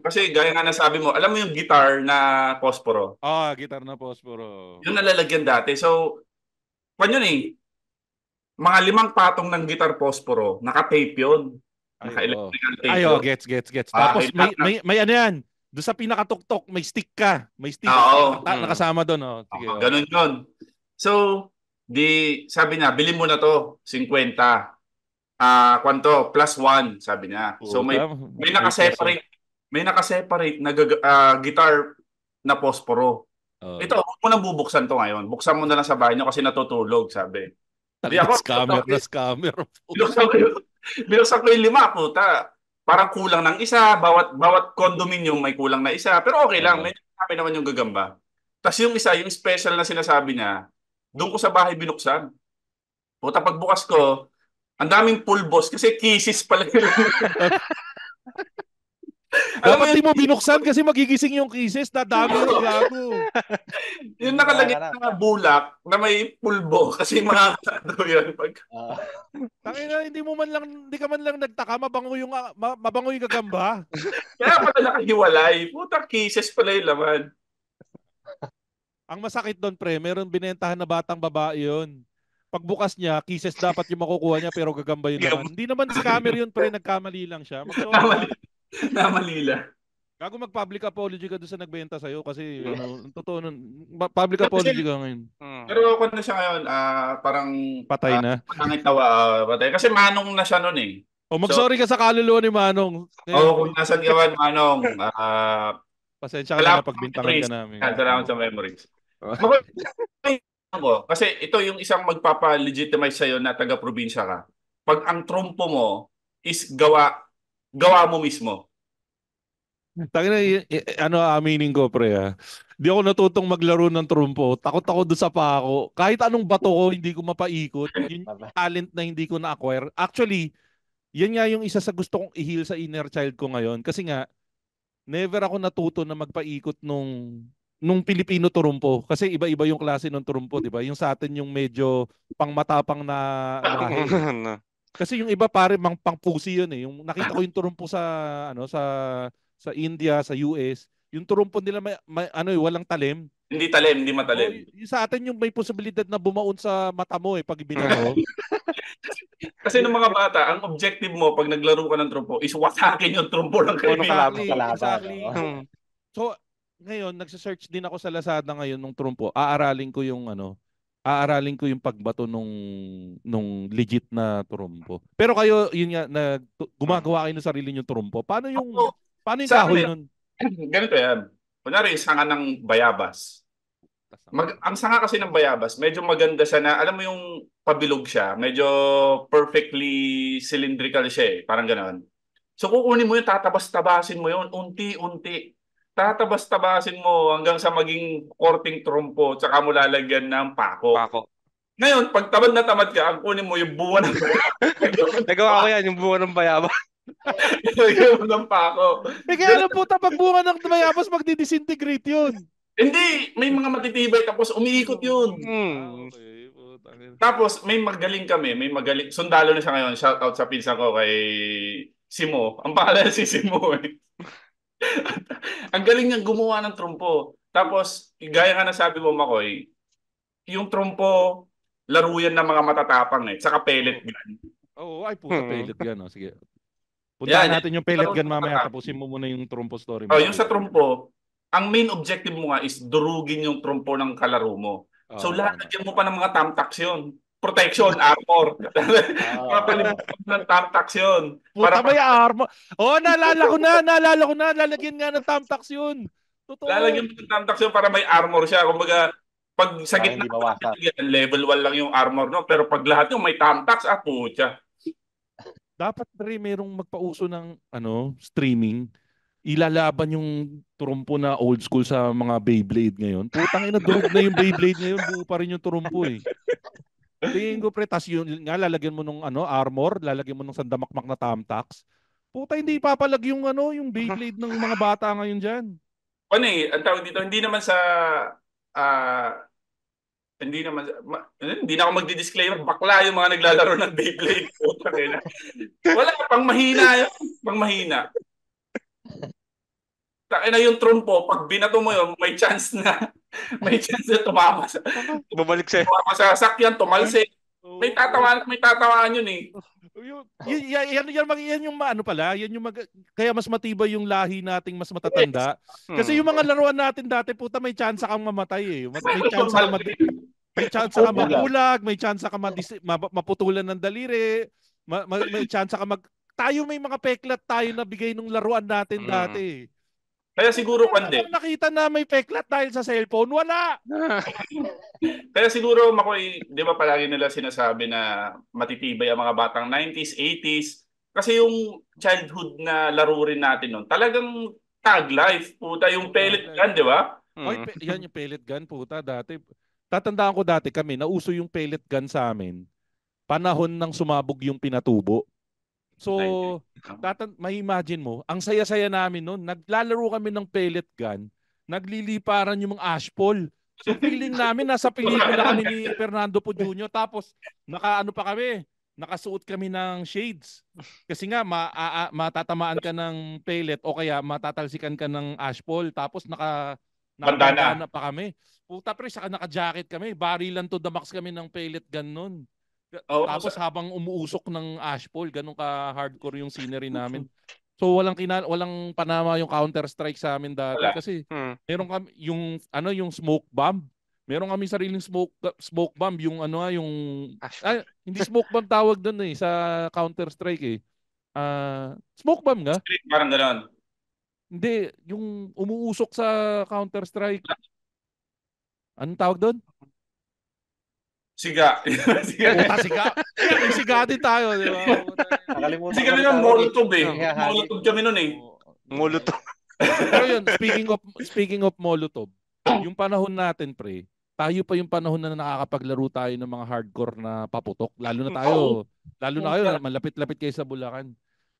Kasi gaya nga nasabi mo, alam mo yung guitar na posporo? Guitar na posporo. Yung nalalagyan dati. So, yun eh. Mga 5 patong ng guitar posporo, naka-tape yun. Naka-electrical tape yun. Gets. Tapos may ano yan, doon sa pinakatuktok, may stick ka. May stick. Nakasama doon. Sige, ganun yun. So, sabi niya, bilhin mo na to, 50. Kwanto, +1, sabi niya. So, may naka-separate na guitar na posporo. Ito, huwag mo nang bubuksan to ngayon. Buksan mo na lang sa bahay niyo kasi natutulog, sabi. Scammer. Binuksan ko yung 5, puta. Parang kulang ng isa. Bawat condominium may kulang na isa. Pero okay lang. May naman yung gagamba. Tapos yung isa, yung special na sinasabi niya, doon ko sa bahay binuksan. Puta, pagbukas ko, ang daming pulbos kasi kisses pala yun. Alam mo Dapat yun, di mo binuksan kasi magigising yung kisses. Dadami yung gago. yung nakalagay na bulak na may pulbo kasi makakado yun. Tangina, hindi ka man lang nagtaka, mabango yung gagamba. Kaya pala nakahiwalay. Puta, kisses pala yung laman. Ang masakit doon, pre, meron binentahan na batang babae yun. Pagbukas niya, kisses dapat yung makukuha niya pero gagamba yung laman. Hindi naman scammer yun, pre, nagkamali lang siya. Mag-sorry ka. Namalila. Gago mag-public apology ka doon sa nagbenta sa'yo kasi totoo nun, public apology ka ngayon. Pero ako na siya ngayon, parang Patay na. Patay. Kasi manong na siya nun eh. O mag-sorry ka sa kaluluwa ni Manong. Kung nasan ka man, Manong, pasensya ka na pagbintangan ka namin. Salamat sa memories. Kasi ito yung isang magpapa-legitimize sa'yo na taga-probinsya ka. Pag ang trumpo mo is gawa mo mismo. Tangina, aminin ko, pre. Di ako natutong maglaro ng trumpo. Takot ako doon sa pako. Kahit anong bato ko, hindi ko mapaikot. Yung talent na hindi ko na-acquire. Actually, yan nga yung isa sa gusto kong i-heal sa inner child ko ngayon. Kasi nga, never ako natuto na magpaikot nung Pilipino turumpo. Kasi iba-iba yung klase ng turumpo, di ba? Yung sa atin yung medyo pangmatapang na lahi. Kasi yung iba pare pang-pusi yun eh. Yung nakita ko yung turumpo sa India, sa US, yung turumpo nila walang talim. Hindi talim, hindi matalim. Yung sa atin yung may posibilidad na bumaon sa mata mo pag ibinato. Kasi ng mga bata, ang objective mo pag naglaro ka ng trumpo is wasakin yung trumpo ng kaibigan. Exactly. So, ngayon, nagsa-search din ako sa Lazada ngayon ng trumpo. Aaralin ko yung pagbato nung legit na trumpo. Pero kayo, yun nga, gumagawa kayo ng sarili yung trumpo. Paano yung kahoy nun? Ganito yan. Kunyari, sanga ng bayabas. Ang sanga kasi ng bayabas, medyo maganda siya na, alam mo yung pabilog siya, medyo perfectly cylindrical siya eh, parang gano'n. So kukunin mo yun, tatabas-tabasin mo yun, unti-unti. Tatabas-tabasin mo hanggang sa maging korting trumpo, tsaka mo lalagyan ng pako. Ngayon, pag tamad na tamad ka, ang kunin mo yung buwan ng bayabas. Nagawa ko yan, yung buwan ng bayabas. Ilagay mo ng pako. Kaya alam po, pag bunga ng bayabas, magdi-disintegrate yun. Hindi, may mga matitibay tapos umiikot yun. Okay. Tapos may magaling. Sundalo na siya ngayon. Shout out sa pinsan ko kay Simo. Ang pangalan si Simo eh. Ang galing niyang gumawa ng trumpo. Tapos, gaya nga na sabi mo, Makoy, yung trumpo, laro yan ng mga matatapang eh. Saka pellet gun. Puta, pellet gun. Sige. Puntahan natin yung pellet gun mamaya. Tapusin mo muna yung trumpo story mo. Yung sa trumpo, ang main objective mo nga is durugin yung trumpo ng kalaro mo. So, lalagyan mo pa ng mga tamtax yun. Protection, armor. Papalimutan ng tamtax yun. Puta, may armor. Naalala ko na. Lalagyan nga ng tamtax yun. Totoo. Lalagyan mo ng tamtax yun para may armor siya. Kumbaga, pag sa gitna, level 1 lang yung armor, no? Pero pag lahat yung may tamtax, putya. Dapat rin merong magpauso ng streaming. Ilalaban yung turumpo na old school sa mga Beyblade ngayon. Putang ina, durog na yung Beyblade ngayon. Buo pa rin yung turumpo eh. Tingin ko pre, tas yun nga, lalagyan mo nung armor, lalagyan mo nung sandamakmak na tamtax. Puta, hindi ipapalag yung Beyblade ng mga bata ngayon dyan. Ang tawag dito, hindi naman hindi na ako magdi-disclaimer. Bakla yung mga naglalaro ng Beyblade. Wala, pang mahina yun. Pang mahina. Takina yung trumpo, pag binato mo yun, may chance na tumama sa Bumalik sa'yo. Tumama sa sakyan, tumalsik. May tatawaan yun eh. Yan yung kaya mas matibay yung lahi nating mas matatanda. Kasi yung mga laruan natin dati, puta, may chance kang mamatay eh. May chance ka mabulag, may chance ka maputulan ng daliri, may chance ka tayo may mga peklat tayo na bigay nung laruan natin dati. Kaya siguro nakita na may peklat dahil sa cellphone, wala. Kaya siguro, Makoy, di ba palagi nila sinasabi na matitibay ang mga batang 90s, 80s? Kasi yung childhood na laro rin natin nun, talagang tag life. Puta, yung pellet gun, di ba? Oy, yan yung pellet gun, puta, dati. Tatandaan ko dati kami, nauso yung pellet gun sa amin. Panahon ng sumabog yung pinatubo. So, may imagine mo, ang saya-saya namin noon, naglalaro kami ng pellet gun, nagliliparan yung mga ashball. So, feeling namin nasa pelikula kami ni Fernando Po Jr. Tapos, nakaano pa kami, nakasuot kami ng shades. Kasi nga, matatamaan ka ng pellet o kaya matatalsikan ka ng ashball. Tapos, nakabandana pa kami. Puta pre, saka naka-jacket kami. Barilan to the max kami ng pellet gun noon. Tapos habang umuusok ng ashball, ganun ka hardcore yung scenery namin. So walang panama yung Counter-Strike sa amin dati kasi meron kami yung smoke bomb. Meron kami sariling smoke bomb yung hindi smoke bomb tawag doon sa Counter-Strike smoke bomb nga? Parang ganoon. Hindi, yung umuusok sa Counter-Strike. Anong tawag doon? Siga. Siga. May siga din tayo, di ba? Kasi kami ng Molotov Molotov kami nun Molotov. Pero yun, speaking of Molotov, yung panahon natin, pre, tayo pa yung panahon na nakakapaglaro tayo ng mga hardcore na paputok. Lalo na kayo, malapit-lapit kayo sa Bulacan.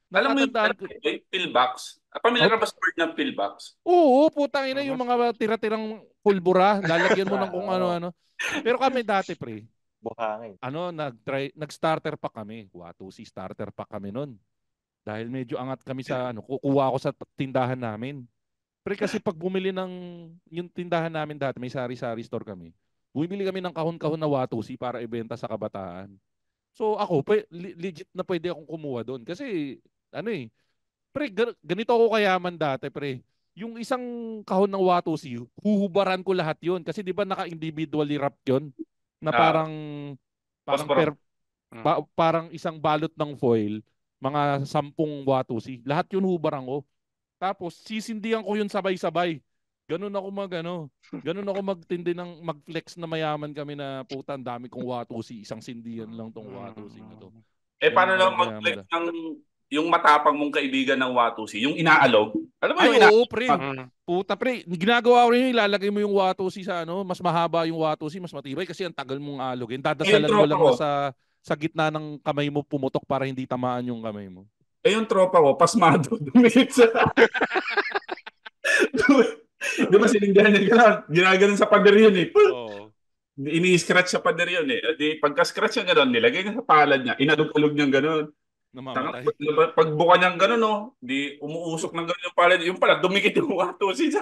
Alam mo yung pillbox? Pamilyar ka ba sa word ng pillbox? Oo, putang ina yung mga tira-tirang pulbura, lalagyan mo ng kung ano-ano. Pero kami dati, pre, buhangin. Nag-starter pack kami. Watusi starter pack kami noon. Dahil medyo angat kami sa kukuha ako sa tindahan namin. Pre, kasi pag bumili yung tindahan namin dati, may sari-sari store kami. Bumili kami ng kahon-kahon na watusi para ibenta sa kabataan. So ako, legit na pwede akong kumuha doon. Kasi, pre, ganito ako kayaman dati, pre. Yung isang kahon ng watusi, huhubaran ko lahat yun. Kasi di ba naka-individually wrap yun? Na parang isang balot ng foil, mga 10 watusi. Lahat yun hubaran ko. Tapos sisindihan ko yun sabay-sabay. Ganun ako magtindi ng mag-flex na mayaman kami na puta, ang dami kong watusi. Isang sindihan lang tong watusi na to. Paano lang mag-flex ng yung matapang mong kaibigan ng watusi, yung inaalog. Alam mo oo, pre. Puta, pre. Ginagawa ko rin ilalagay mo yung watusi sa mas mahaba yung watusi, mas matibay kasi ang tagal mong alogin. Dadasalan mo lang sa gitna ng kamay mo pumutok para hindi tamaan yung kamay mo. Yung tropa ko, pasmado. Dumikit sa... Di ba sinindihan niya ginaganon sa pader yun Oo. Ini-scratch sa pader yun Di pagka-scratch niya gano'n, nilagay niya sa palad niya, inalog-alog niya gano'n. Namamatay. Pagbuka niyang gano'n, di umuusok ng gano'n yung palad. Yung pala, dumikit yung watusi.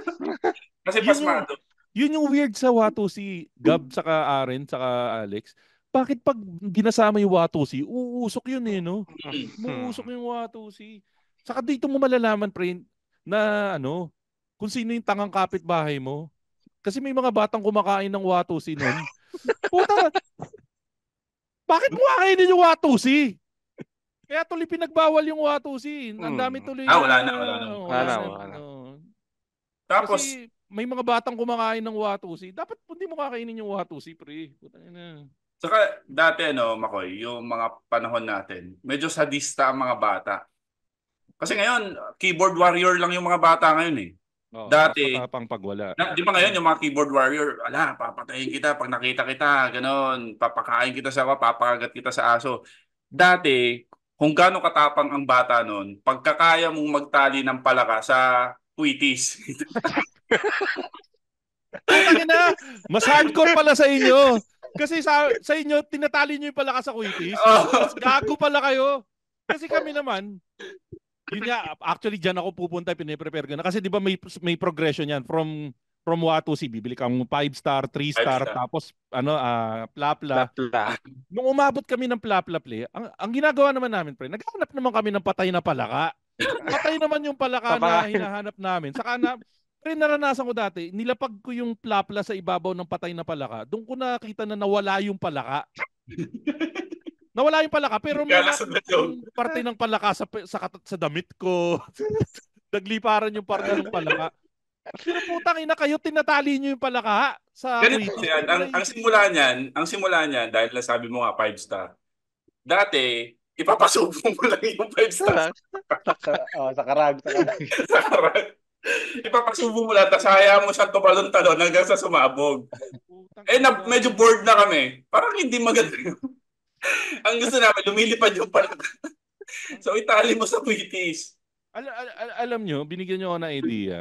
Kasi pasmado. Yun yung weird sa watusi, Gab, saka Aren, saka Alex. Bakit pag ginasama yung watusi, uusok yun Uusok yung watusi. Saka dito mo malalaman, pre, na kung sino yung tangang kapitbahay mo. Kasi may mga batang kumakain ng watusi nun. Puta, bakit mo kakainin yung watusi? Kaya tuloy pinagbawal yung watusi. Ang dami tuloy. Wala na. Tapos, kasi may mga batang kumakain ng watusi. Dapat hindi mo kakainin yung watusi, pre. Saka dati, Makoy, yung mga panahon natin, medyo sadista ang mga bata. Kasi ngayon, keyboard warrior lang yung mga bata ngayon Dati, matapang pagwala. Di ba ngayon yung mga keyboard warrior, papatayin kita pag nakita kita, ganon, papakain kita sa papakagat kita sa aso. Dati, kung gaano katapang ang bata noon, pagkakaya mong magtali ng palaka sa kwitis. Mas hardcore pala sa inyo. Kasi sa inyo, tinatali nyo yung palaka sa kwitis. Mas gago pala kayo. Kasi kami naman, yun nga, actually dyan ako pupunta, piniprepare ko na. Kasi di ba may progression yan from watusi, bibili kang 5-star, 3-star, tapos plapla. Nung umabot kami ng plapla, ang ginagawa naman namin, pre, naghahanap naman kami ng patay na palaka. Patay naman yung palaka na hinahanap namin. Saka pre, naranasan ko dati, nilapag ko yung plapla sa ibabaw ng patay na palaka. Doon ko nakita na nawala yung palaka. Nawala yung palaka, pero may parte ng palaka sa damit ko. Nagliparan yung parte ng palaka. Pero putang ina kayo, tinatali nyo yung palaka sa ganito yan. Ang simula niyan, dahil nasabi mo nga 5-star. Dati, ipapasubo mo lang yung 5-star. Sa karag. Sa karag. Ipapasubo mo lahat, tapos hayaan mo siyang tumalon-talon hanggang sa sumabog. Medyo bored na kami. Parang hindi maganda yun. Ang gusto namin, lumilipad yung palaka. So, itali mo sa kwitis. Alam nyo, binigyan nyo ako ng idea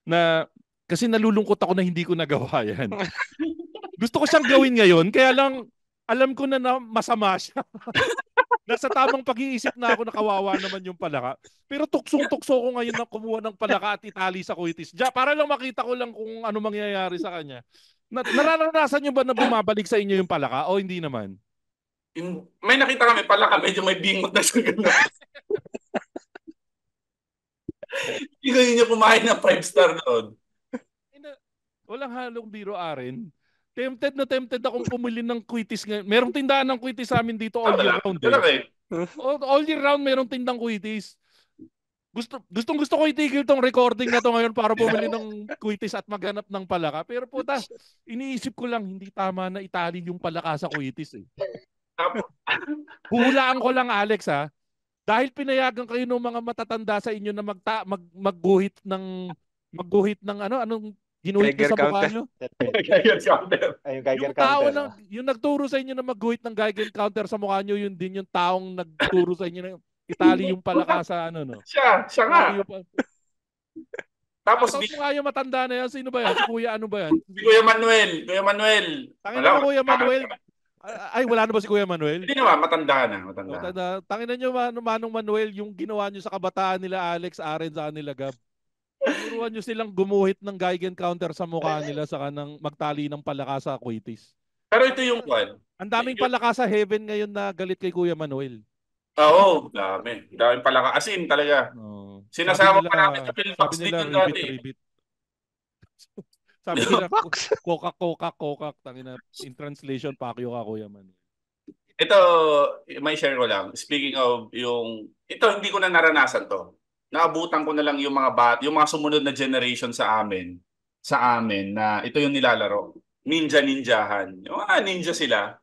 na kasi nalulungkot ako na hindi ko nagawa yan. Gusto ko siyang gawin ngayon, kaya lang alam ko na masama siya. Nasa tamang pag-iisip na ako na kawawa naman yung palaka. Pero tuksong-tukso ko ngayon na kumuha ng palaka at itali sa kwitis. Para lang makita ko lang kung ano mangyayari sa kanya. Nararanasan nyo ba na bumabalik sa inyo yung palaka o hindi naman? May nakita kami palaka, medyo may bingot na siya gano'n. Hindi ko yun yung kumain ng 5-star doon. Walang halong biro, Aren. Tempted akong pumili ng kwitis ngayon. Merong tindahan ng kwitis sa amin dito all year round. All year round merong tindang kwitis. Gusto ko itigil tong recording na to ngayon para bumili ng kwitis at maghanap ng palaka. Pero puta, iniisip ko lang hindi tama na itali yung palaka sa kwitis eh. Hulaan ko lang, Alex, ha. Dahil pinayagan kayo ng mga matatanda sa inyo na magguhit ng anong ginuhit nyo sa mukha nyo? Geiger counter. Ay, yung Geiger Yung tao counter. yung nagturo sa inyo na magguhit ng Geiger counter sa mukha nyo, yun din yung taong nagturo sa inyo na itali yung palaka sa ano, no? Siya nga. Tapos Tapos nga yung matanda na yan, sino ba yan? Si Kuya ano ba yan? Si Kuya Manuel. Tangin na Kuya Manuel. Ay, wala na ba si Kuya Manuel? Hindi naman, matanda na. Tangin na nyo, Manong Manuel, yung ginawa nyo sa kabataan nila Alex, Aren, sa kanila Gab. Turuan nyo silang gumuhit ng Geiger counter sa mukha nila sa kanang magtali ng palaka sa kwitis. Pero ito yung one. Ang daming palaka sa heaven ngayon na galit kay Kuya Manuel. Oo, daming palaka. As in talaga. Sinasama pa namin sa Philbox dito dati. Sabi nila, Coca. Tangina, in translation, pakyo ka, Kuya Manuel. Ito, may share ko lang. Speaking of ito hindi ko na naranasan to. Naabutan ko na lang yung mga sumunod na generation sa amin na ito yung nilalaro. Ninjahan. Yung mga ninja sila.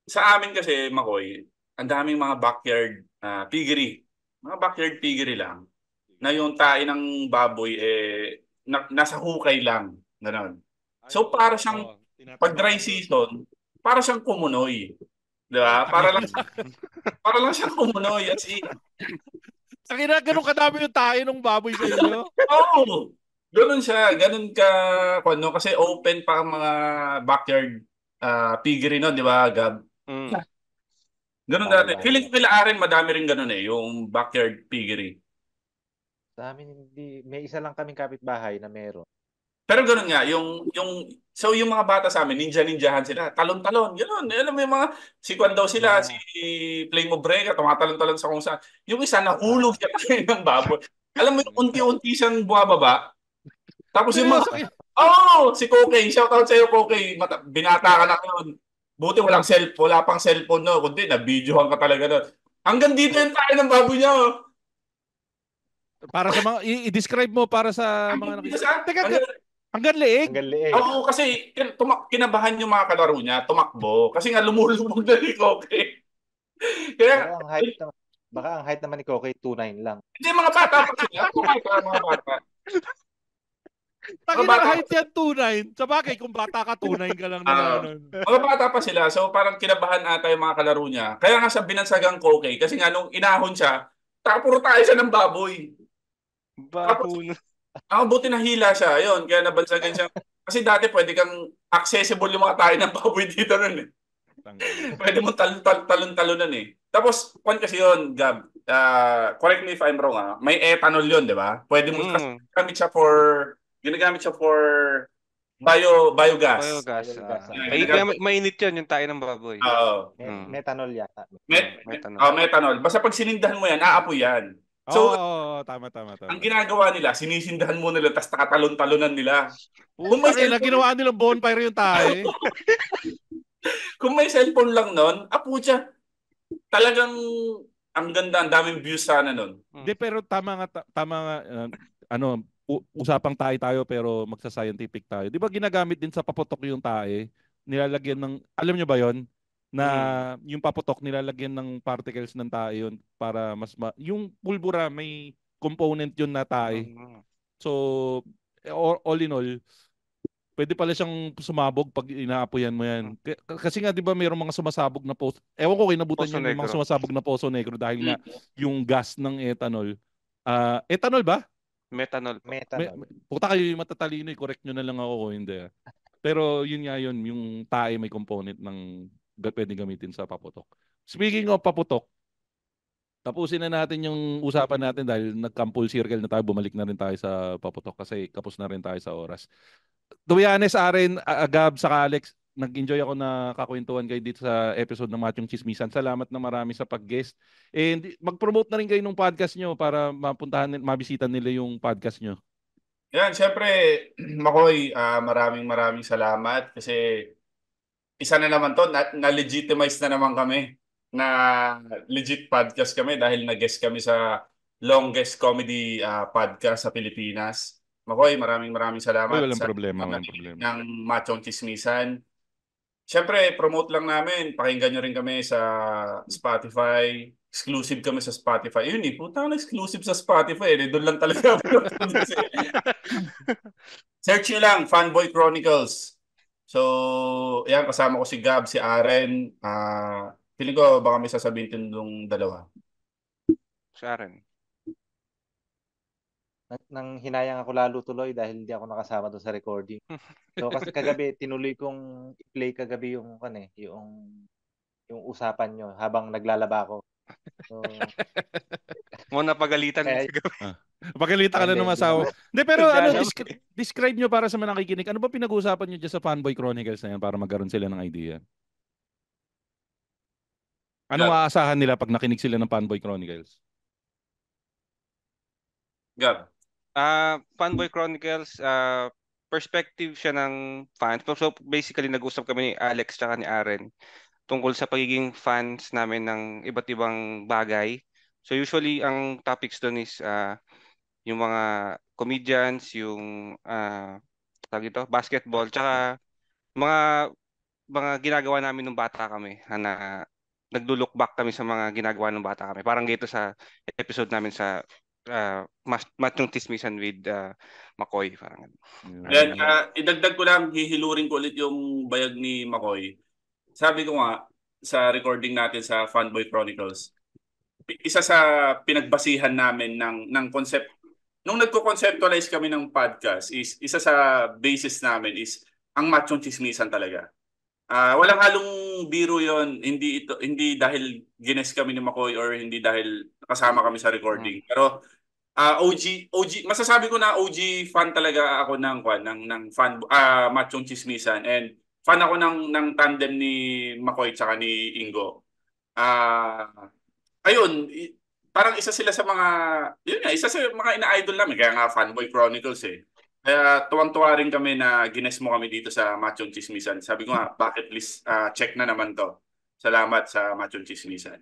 Sa amin kasi, Makoy, ang daming mga backyard piggery. Mga backyard piggery lang. Na yung tae ng baboy nasa hukay lang. Ganon. So para siyang, pag dry season, para siyang kumunoy. Diba? Para lang siyang kumunoy. As in. Sakina, ganun kadami yung tae ng baboy sa inyo? Oo. Ganun siya. Ganun ka, kasi open pa ang mga backyard piggery no, di ba, Gab? Ganun dati. Feeling ko Aren, madami rin ganun yung backyard piggery. Sa amin, hindi. May isa lang kaming kapitbahay na meron. Pero ganun nga, yung mga bata sa amin, ninjahan sila, talon-talon, gano'n. Alam mo yung mga, si Kwan daw sila, si Flame of Brega, tumatalon-talon sa kung saan. Yung isa, nahulog siya tayo ng baboy. Alam mo yung unti-unti siyang bumababa. Tapos yung mga, si Kokey, shoutout sa'yo, Kokey, binata ka na yun. Buti wala pang cellphone, no? Kundi, na-videohan ka talaga nun. Hanggang dito yung tayo ng baboy niya, Para sa mga, i-describe mo para sa mga nakikita. Teka, hanggang leeg? Oo, kasi kinabahan yung mga kalaro niya, tumakbo. Kasi nga lumulubog na ni Kokey. Kaya, baka ang height naman ni Kokey 2'9" lang. Hindi, mga bata pa sila. Mga bata. Tangin na height yan 2'9". Sa bagay, kung bata ka, 2'9" ka lang naman. Mga bata pa sila. So parang kinabahan ata yung mga kalaro niya. Kaya nga sa binansagang Kokey. Kasi nga nung inahon siya, puro tayo siya ng baboy. Baboy. Buti na hila siya. Ayun, kaya nabansagan siya. Kasi dati pwede kang accessible yung mga tayo ng baboy dito nun eh. Pwede mo talon-talonan eh. Tapos, kasi yun, Gab, correct me if I'm wrong, may ethanol yun, di ba? Pwede mo ginagamit siya for biogas. Mainit yun yung tayo ng baboy. Methanol yata. Methanol. Basta pag sinindahan mo yan, aapoy yan. So, tama. Ang ginagawa nila, sinisindahan mo nila, tapos nakatalon-talonan nila. Kung may ginawa nilang bonfire yung tayo. Kung may cellphone lang nun, siya. Talagang ang ganda, ang daming views sana nun. Hindi, pero tama nga, usapang tayo pero magsa-scientific tayo. Di ba ginagamit din sa paputok yung tae? Nilalagyan ng, alam nyo ba yon na yung paputok nilalagyan ng particles ng tae yun para yung pulbura may component yun na tae. So, all in all, pwede pala siyang sumabog pag inaapoyan mo yan. Kasi nga, di ba, mayroong mga sumasabog na poso. Ewan ko, kinabutan Poso yun, may mga Negro. sumasabog na poso negro dahil nga yung gas ng ethanol. Ethanol ba? Methanol po. Methanol. Puta kayo yung matatalino, correct nyo na lang ako kung hindi. Pero yun nga yun, yung tae may component ng pwede gamitin sa paputok. Speaking of paputok, tapusin na natin yung usapan natin dahil nag-full circle na tayo, bumalik na rin tayo sa paputok kasi kapos na rin tayo sa oras. To be honest, Aren, Gab, saka Alex, nag-enjoy ako na kakwentuhan kayo dito sa episode ng Machong Chismisan. Salamat na marami sa pag-guest. And mag-promote na rin kayo ng podcast nyo para mapuntahan, mabisita nila yung podcast nyo. Yan, syempre, Makoy, maraming salamat kasi isa na naman to, na-legitimize na naman kami na legit podcast kami dahil nag-guest kami sa longest comedy podcast sa Pilipinas. Makoy, maraming salamat Walang sa problema, walang problema. ng Machong Chismisan. Siyempre, promote lang namin. Pakinggan nyo rin kami sa Spotify. Exclusive kami sa Spotify. Yun putang na exclusive sa Spotify. Doon lang talaga. Search nyo lang, Fanboy Chronicles. So, yan, kasama ko si Gab, si Aren. Feeling ko baka may sasabihin nung dalawa. Sa akin. Nang hinayang ako lalo tuloy dahil hindi ako nakasama doon sa recording. So kasi kagabi tinuloy kong i-play kagabi yung yung usapan nyo habang naglalaba ako. So Mo napagalitan. kaya Pagkalita ka na ng hindi masawa. naman. Hindi, pero ano, Naglalaba. describe nyo para sa mga nakikinig. Ano ba pinag-uusapan nyo dyan sa Fanboy Chronicles na yan para magkaroon sila ng idea? Anong Gab. aasahan nila pag nakinig sila ng Fanboy Chronicles? Gab. Fanboy Chronicles, perspective siya ng fans. So basically, nag-usap kami ni Alex tsaka ni Aren tungkol sa pagiging fans namin ng iba't ibang bagay. So usually, ang topics doon is yung mga comedians, yung tawag ito, basketball, tsaka mga ginagawa namin nung bata kami na nagdo-look back kami sa mga ginagawa nung bata kami. Parang dito sa episode namin sa Machong Chismisan with Makoy. Parang Then, idagdag ko lang, hihilurin ko ulit yung bayag ni Makoy. Sabi ko nga, sa recording natin sa Fanboy Chronicles, isa sa pinagbasihan namin ng concept, nung nagko-conceptualize kami ng podcast, is isa sa basis namin is ang Machong Chismisan talaga. Walang halong biro yon, hindi dahil gines kami ni Makoy or hindi dahil kasama kami sa recording. Pero OG, masasabi ko na OG fan talaga ako ng fan Machong Chismisan, and fan ako ng tandem ni Makoy tsaka ni Ingo. Ayun, parang isa sila sa mga isa sa mga ina-idol namin, kaya nga Fanboy Chronicles Kaya tuwang-tuwa rin kami na gines mo kami dito sa Machong Chismisan. Sabi ko nga, bucket list check na naman to. Salamat sa Machong Chismisan.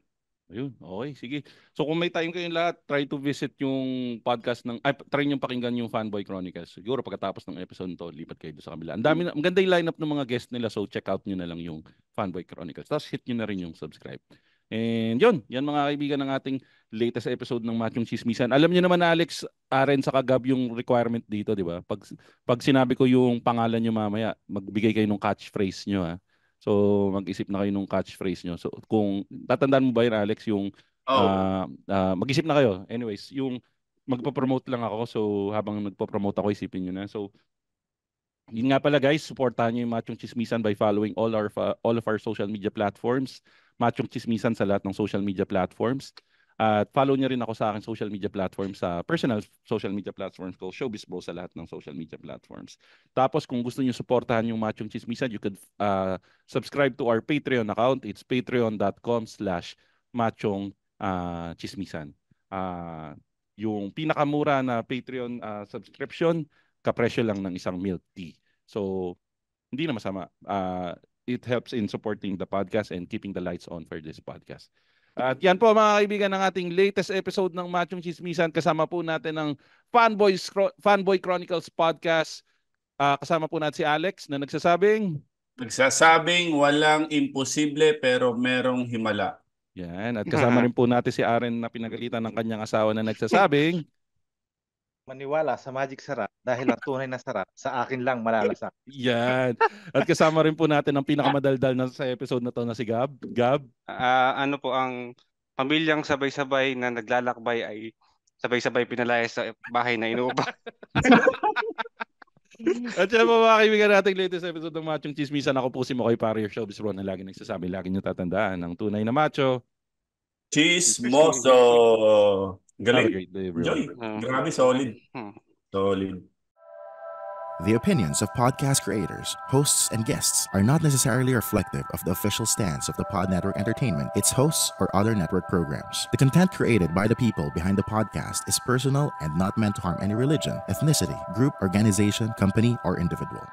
Ayun, okay, sige. So kung may time kayong lahat, try to visit yung podcast try nyo pakinggan yung Fanboy Chronicles. Siguro pagkatapos ng episode nito, lipat kayo doon sa kabila. Ang ganda yung lineup ng mga guest nila, so check out nyo na lang yung Fanboy Chronicles. Tapos hit nyo na rin yung subscribe. And yan mga kaibigan ng ating latest episode ng Machong Chismisan. Alam niyo naman, Alex, Aren sa Gab, yung requirement dito, di ba? Pag sinabi ko yung pangalan nyo mamaya, magbigay kayo ng catchphrase nyo, ha? So, mag-isip na kayo ng catchphrase nyo. So, kung tatandaan mo ba yun, Alex, yung mag-isip na kayo. Anyways, yung magpo-promote lang ako. So, habang nagpo-promote ako, isipin nyo na. So, yun nga pala guys, supportahan nyo yung Machong Chismisan by following all of our social media platforms. Machong Chismisan sa lahat ng social media platforms. At follow nyo rin ako sa aking social media platforms, sa personal social media platforms ko, Showbiz Bro sa lahat ng social media platforms. Tapos kung gusto nyo supportahan yung Machong Chismisan, you could subscribe to our Patreon account. It's patreon.com/Machong Chismisan. Yung pinakamura na Patreon subscription, kapresyo lang ng isang milk tea. So, hindi na masama. It helps in supporting the podcast and keeping the lights on for this podcast. At yan po mga kaibigan ng ating latest episode ng Machong Chismisan. Kasama po natin ng Fanboy Chronicles podcast. Kasama po natin si Alex na nagsasabing walang imposible pero merong himala. Yan. At kasama rin po natin si Aren na pinagalitan ng kanyang asawa na nagsasabing Maniwala sa magic sarap dahil ang tunay na sarap sa akin lang malalasak. Yan. At kasama rin po natin ang pinakamadaldal na sa episode na to na si Gab. Gab? Ano po ang pamilyang sabay-sabay na naglalakbay ay sabay-sabay pinalayas sa bahay na inuupa. At yan po mga kaibigan nating latest episode ng Machong Chismisan. Ako po si Makoy Para, your showbiz bro na lagi nagsasabi, lagi nyo tatandaan ang tunay na macho. Chismoso! Have a Galing. great day, bro. Joy. Grabe, solid. Solid. The opinions of podcast creators, hosts, and guests are not necessarily reflective of the official stance of the Pod Network Entertainment, its hosts, or other network programs. The content created by the people behind the podcast is personal and not meant to harm any religion, ethnicity, group, organization, company, or individual.